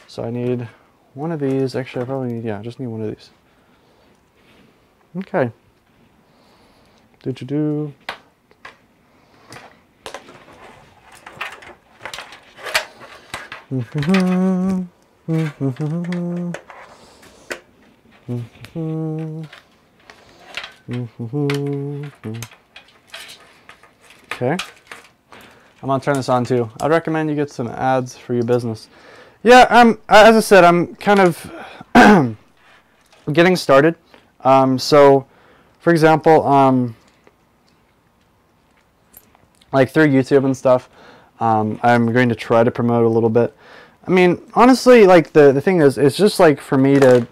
So I need one of these. Actually, I probably need, yeah, I just need one of these. Okay. Do-do-do. Okay, I'm gonna turn this on too. I'd recommend you get some ads for your business. Yeah, as I said, I'm kind of getting started. So, for example, like through YouTube and stuff, I'm going to try to promote a little bit. I mean, honestly, like the thing is, it's just like for me to,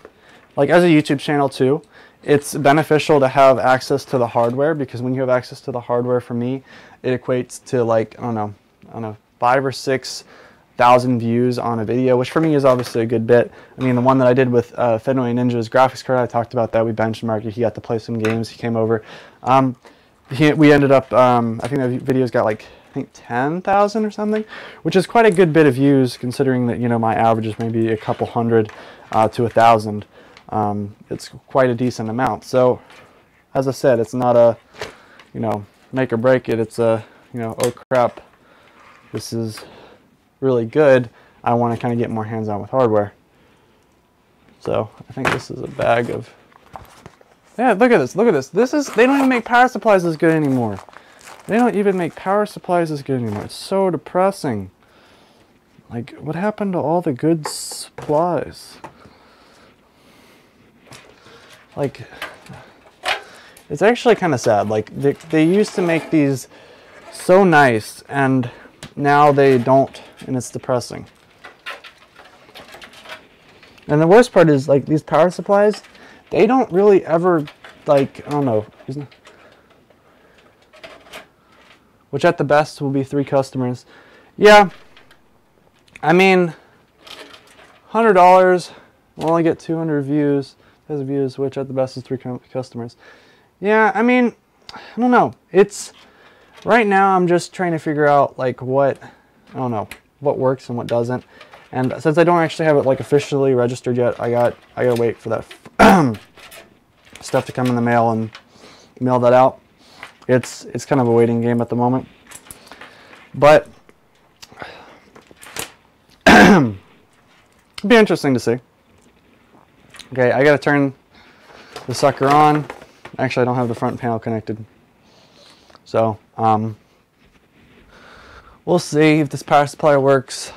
like as a YouTube channel too, it's beneficial to have access to the hardware, because when you have access to the hardware, for me, it equates to like, I don't know, 5,000 or 6,000 views on a video, which for me is obviously a good bit. I mean, the one that I did with Fenway Ninja's graphics card, I talked about that. We benchmarked it. He got to play some games. He came over. We ended up, I think the video's got like, I think 10,000 or something, which is quite a good bit of views, considering that, you know, my average is maybe a couple hundred to 1,000. It's quite a decent amount. So, as I said, it's not a, you know, make or break it. It's a, you know, oh crap, this is really good. I want to kind of get more hands-on with hardware. So I think this is a bag of, yeah, look at this, look at this. This is, they don't even make power supplies as good anymore. They don't even make power supplies as good anymore. It's so depressing. Like, what happened to all the good supplies? Like, it's actually kind of sad. Like, they used to make these so nice, and now they don't, and it's depressing. And the worst part is, like, these power supplies, they don't really ever, like, I don't know, which at the best will be 3 customers. Yeah, I mean, $100, we'll only get 200 views, which at the best is 3 customers. Yeah, I mean, I don't know. It's, right now I'm just trying to figure out, like, what, I don't know, what works and what doesn't. And since I don't actually have it, like, officially registered yet, I gotta wait for that stuff to come in the mail and mail that out. It's kind of a waiting game at the moment. But it'll be interesting to see. Okay, I gotta turn the sucker on. Actually, I don't have the front panel connected. So, we'll see if this power supply works.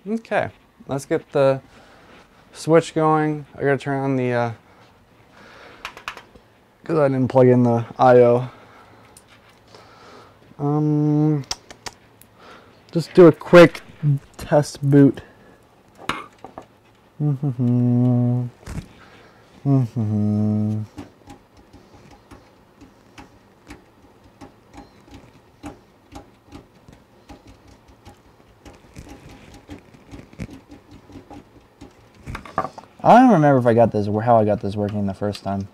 Okay, let's get the switch going. I gotta turn on the, because I didn't plug in the I/O. Just do a quick test boot. I don't remember if I got this, how I got this working the first time.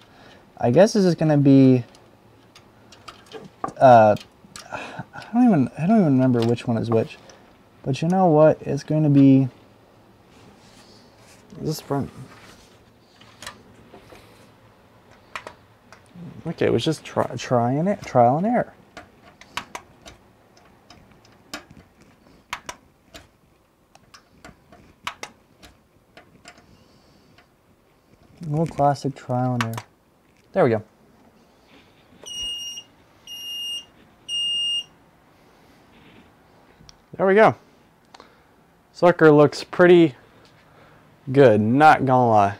I guess this is gonna be. I don't even remember which one is which, but you know what? It's going to be This front. Okay, it was just trial and error. Old classic trial and error. There we go. There we go. Sucker looks pretty good, not gonna lie.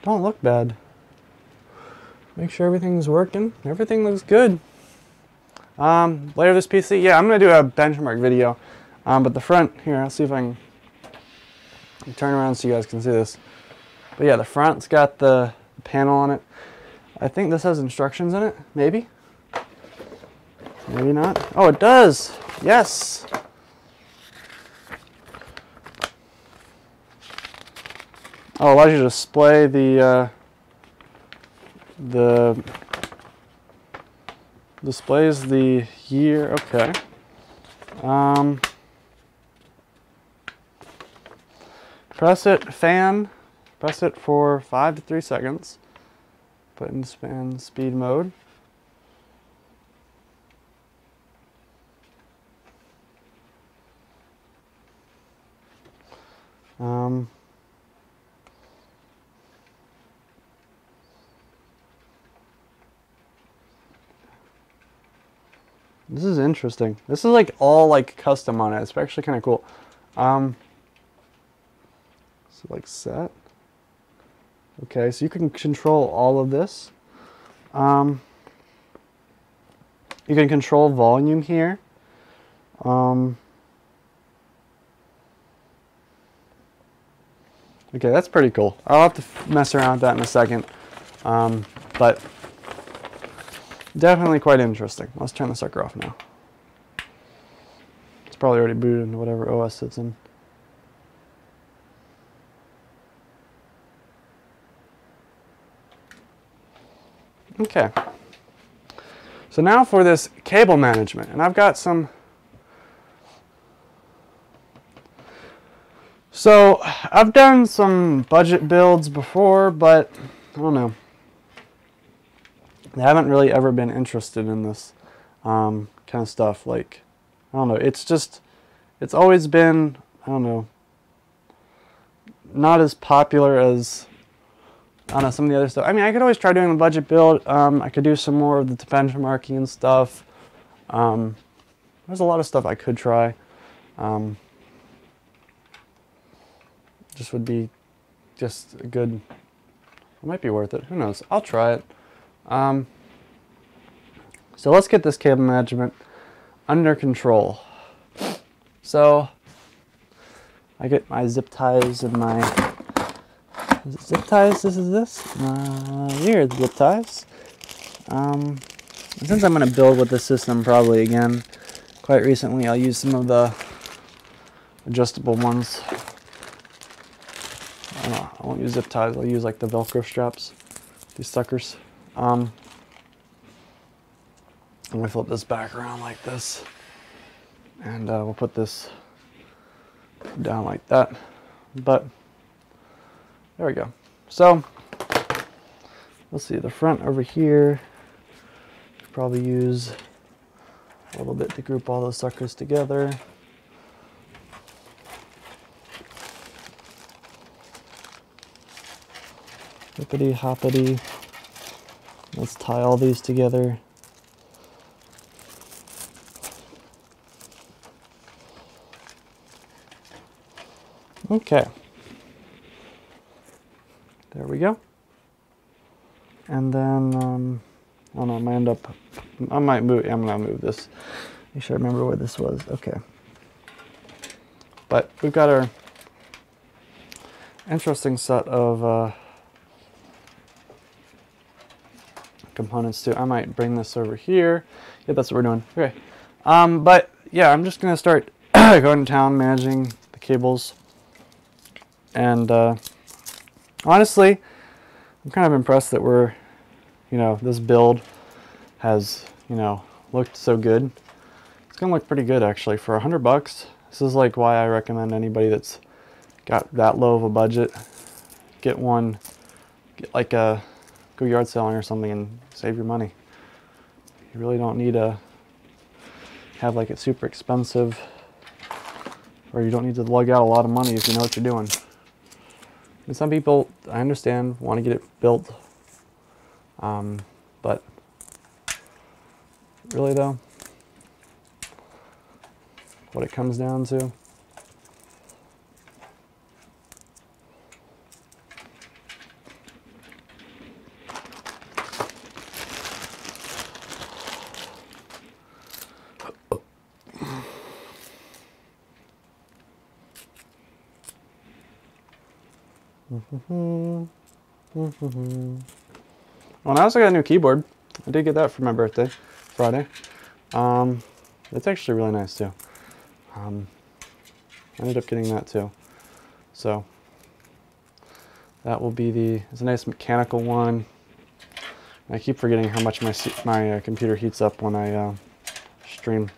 Don't look bad. Make sure everything's working. Everything looks good. Later this PC, yeah, I'm gonna do a benchmark video. But the front here, I'll see if I can turn around so you guys can see this. But yeah, the front's got the panel on it. I think this has instructions in it, maybe? Maybe not. Oh, it does! Yes! Oh, it allows you to display the displays the year. Okay. Press it, press it for 5 to 3 seconds. Put in span speed mode. This is interesting. This is like all like custom on it. It's actually kind of cool. So like set. Okay, so you can control all of this. You can control volume here. Okay, that's pretty cool. I'll have to mess around with that in a second. But definitely quite interesting. Let's turn the sucker off now. It's probably already booted into whatever OS it's in. Okay. So now for this cable management, and I've got some. So I've done some budget builds before, but I don't know. I haven't really ever been interested in this kind of stuff. Like, I don't know. It's it's always been, I don't know, not as popular as, I don't know, some of the other stuff. I mean, I could always try doing a budget build. I could do some more of the benchmarking and stuff. There's a lot of stuff I could try. Just would be just a good, it might be worth it. Who knows? I'll try it. So let's get this cable management under control. So I get my zip ties and my, is it zip ties? This is this? Here, zip ties. And since I'm going to build with this system probably again quite recently, I'll use some of the adjustable ones. I won't use zip ties, I'll use like the Velcro straps, these suckers. I'm going to flip this back around like this, and we'll put this down like that. But there we go. So let's see, the front over here, probably use a little bit to group all those suckers together. Hippity hoppity. Let's tie all these together. Okay. There we go. And then, I don't know, I might move, I'm gonna move this. Make sure I remember where this was. Okay. But we've got our interesting set of components too. I might bring this over here. Yeah, that's what we're doing. Okay. But yeah, I'm just gonna start going to town managing the cables. And honestly, I'm kind of impressed that we're, this build has, looked so good. It's gonna look pretty good actually for $100. This is like why I recommend anybody that's got that low of a budget, get like a go yard selling or something and save your money. You really don't need to have like it super expensive, or you don't need to lug out a lot of money if you know what you're doing. And some people, I understand, want to get it built, but really though, what it comes down to, well, I also got a new keyboard. I did get that for my birthday, Friday. It's actually really nice too. I ended up getting that too. So that will be it's a nice mechanical one. I keep forgetting how much my computer heats up when I stream.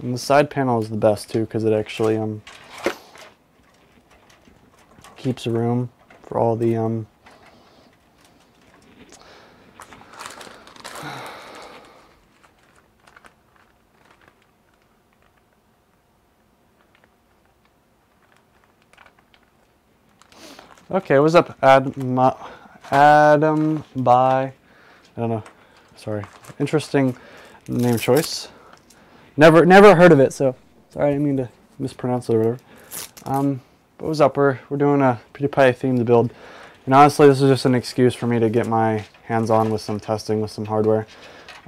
And the side panel is the best too, because it actually keeps room for all the Okay, what's up, Adam by, I don't know, sorry, interesting name choice. Never heard of it, so sorry, I didn't mean to mispronounce it or whatever. But what's up? We're doing a PewDiePie themed build, and honestly, this is just an excuse for me to get my hands on with some testing with some hardware.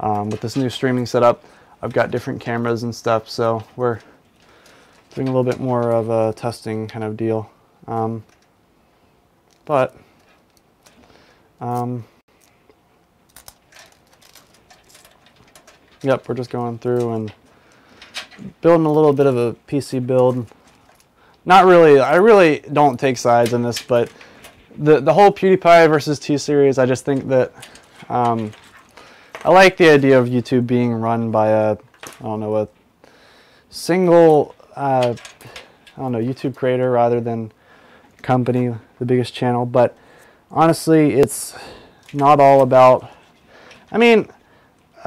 With this new streaming setup, I've got different cameras and stuff, so we're doing a little bit more of a testing kind of deal. Yep, we're just going through and building a little bit of a PC build. Not really, I really don't take sides in this, but the whole PewDiePie versus T-Series, I just think that I like the idea of YouTube being run by a single YouTube creator rather than company, the biggest channel. But honestly, it's not all about, I mean,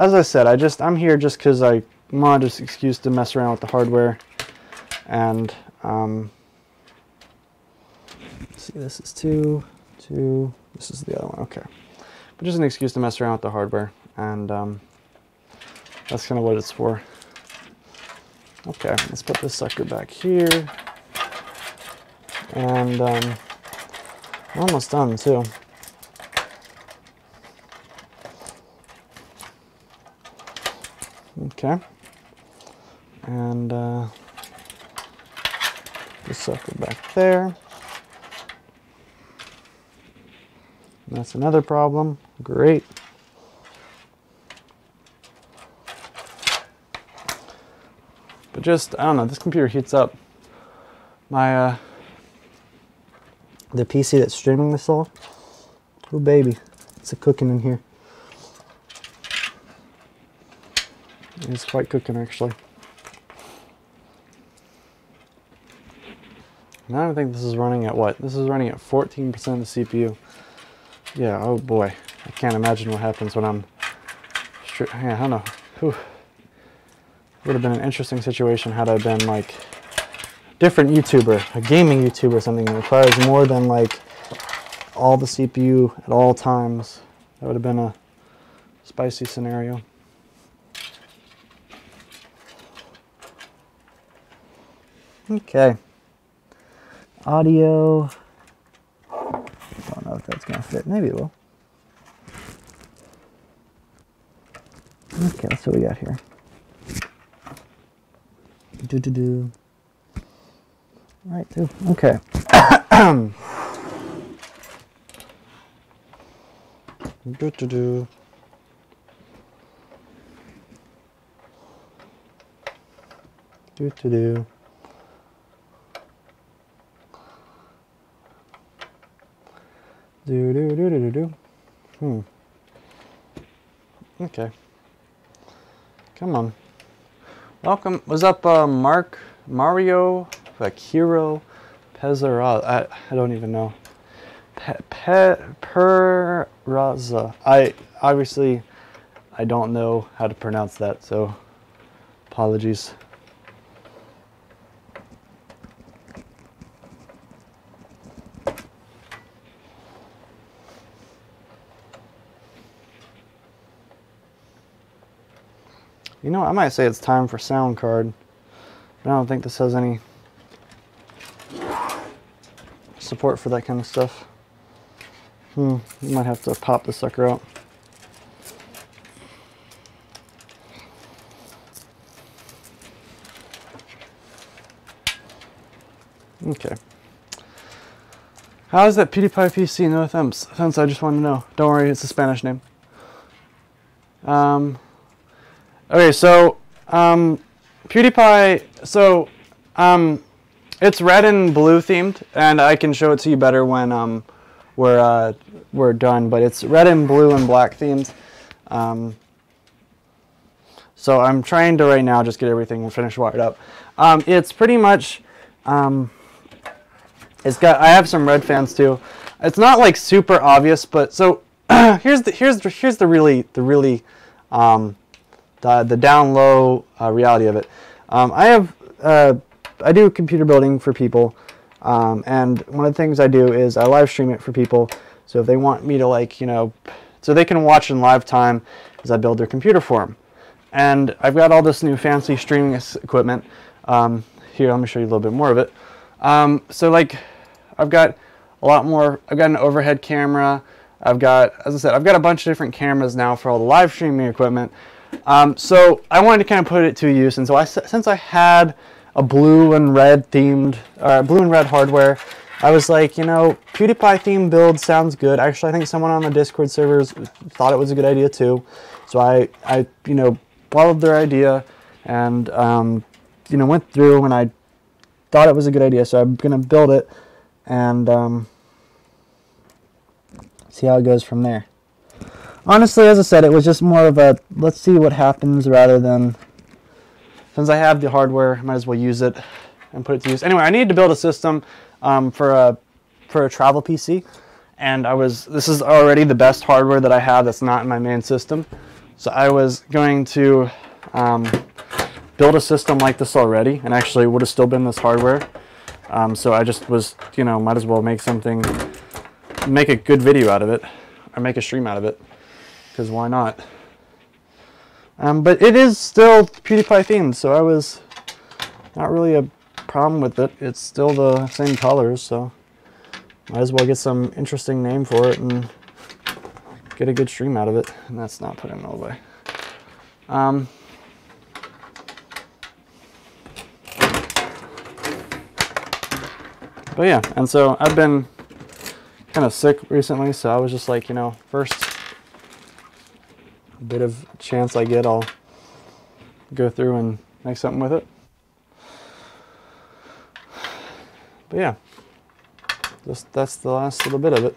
as I said, I'm here just because I wanted this excuse to mess around with the hardware. And see, this is two. This is the other one. Okay, but just an excuse to mess around with the hardware, and that's kind of what it's for. Okay, let's put this sucker back here, and we're almost done too. Okay, and this sucker back there. That's another problem. Great. But just, I don't know, this computer heats up. My, the PC that's streaming this all. Oh baby, it's a cooking in here. It's quite cooking actually. And I don't think this is running at what? This is running at 14% of the CPU. Yeah, oh boy. I can't imagine what happens when I'm... Yeah, I don't know. Whew. Would have been an interesting situation had I been like a different YouTuber, a gaming YouTuber or something that requires more than like all the CPU at all times. That would have been a spicy scenario. Okay. Audio. I don't know if that's gonna fit. Maybe it will. Okay, let's see what we got here. Right, too. Okay. Do. Okay. Come on. Welcome. What's up, Mario, Vakiro, Pezara? I don't even know. Peraza. I don't know how to pronounce that, so apologies. You know, I might say it's time for sound card. I don't think this has any support for that kind of stuff. You might have to pop the sucker out. Okay. How is that PewDiePie PC? No offense. I just wanted to know. Don't worry, it's a Spanish name. Okay, so PewDiePie, so it's red and blue themed, and I can show it to you better when we're done. But it's red and blue and black themed. So I'm trying to right now just get everything finished wired up. It's pretty much it's got. I have some red fans too. It's not like super obvious, but so here's the really the down low reality of it. I do computer building for people, and one of the things I do is I live stream it for people. So if they want me to, like, you know, so they can watch in live time as I build their computer for them. And I've got all this new fancy streaming equipment. Here, let me show you a little bit more of it. So like, I've got a lot more. I've got an overhead camera. I've got, as I said, I've got a bunch of different cameras now for all the live streaming equipment. So I wanted to kind of put it to use, and so since I had a blue and red themed, blue and red hardware, I was like, you know, PewDiePie themed build sounds good. Actually, I think someone on the Discord servers thought it was a good idea too. So I you know, followed their idea, and you know, went through, and I thought it was a good idea. So I'm gonna build it and see how it goes from there. Honestly, as I said, it was just more of a let's see what happens rather than, since I have the hardware, I might as well use it and put it to use. Anyway, I needed to build a system for a travel PC, and this is already the best hardware that I have that's not in my main system. So I was going to build a system like this already, and actually would have still been this hardware. So I just was, you know, might as well make something, make a good video out of it, or make a stream out of it, because why not? But it is still PewDiePie themed, so I was not really a problem with it. It's still the same colors, so might as well get some interesting name for it and get a good stream out of it. And that's not putting it all the way. But yeah, and so I've been kind of sick recently, so I was just like, you know, first bit of chance I get, I'll go through and make something with it. But yeah, that's the last little bit of it.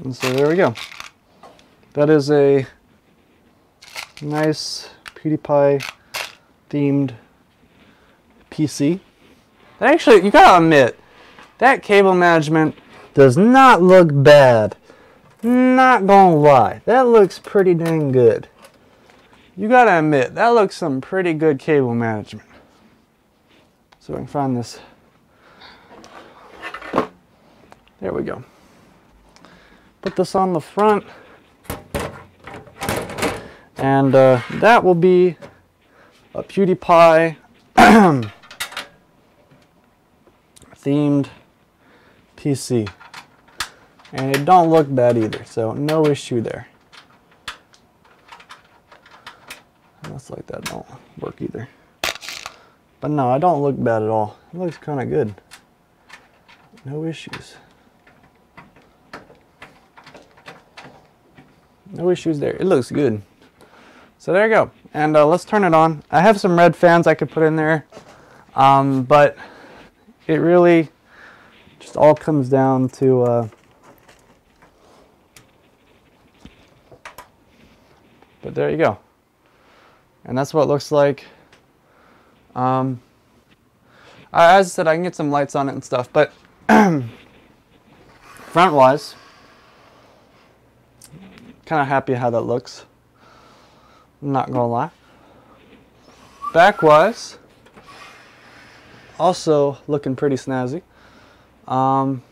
And so there we go. That is a nice PewDiePie themed PC. Actually, you gotta admit, that cable management does not look bad. Not gonna lie, that looks pretty dang good. You gotta admit, that looks some pretty good cable management. So I can find this. There we go. Put this on the front. And that will be a PewDiePie themed PC. And it don't look bad either, so no issue there. Looks like that don't work either. But no, I don't look bad at all. It looks kind of good. No issues. No issues there. It looks good. So there you go. And let's turn it on. I have some red fans I could put in there. But it really just all comes down to but there you go. And that's what it looks like. As I said, I can get some lights on it and stuff, but front-wise, kind of happy how that looks. I'm not gonna lie. Back-wise, also looking pretty snazzy. And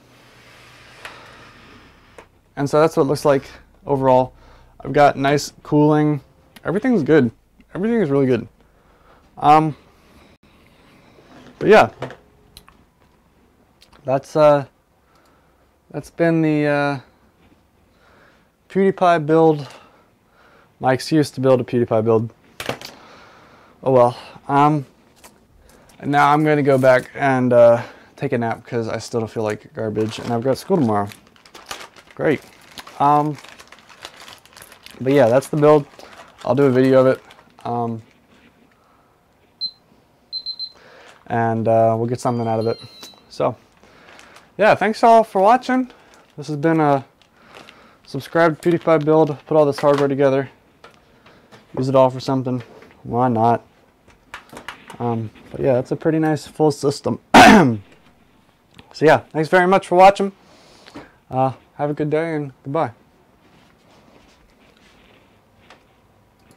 so that's what it looks like overall. I've got nice cooling. Everything's good. Everything is really good. But yeah, that's been the PewDiePie build. My excuse to build a PewDiePie build. Oh well. And now I'm going to go back and take a nap because I still don't feel like garbage, and I've got school tomorrow. Great. But yeah, that's the build. I'll do a video of it. And we'll get something out of it. So, yeah, thanks all for watching. This has been a subscribe to PewDiePie build. Put all this hardware together. Use it all for something. Why not? But yeah, it's a pretty nice full system. So yeah, thanks very much for watching. Have a good day and goodbye.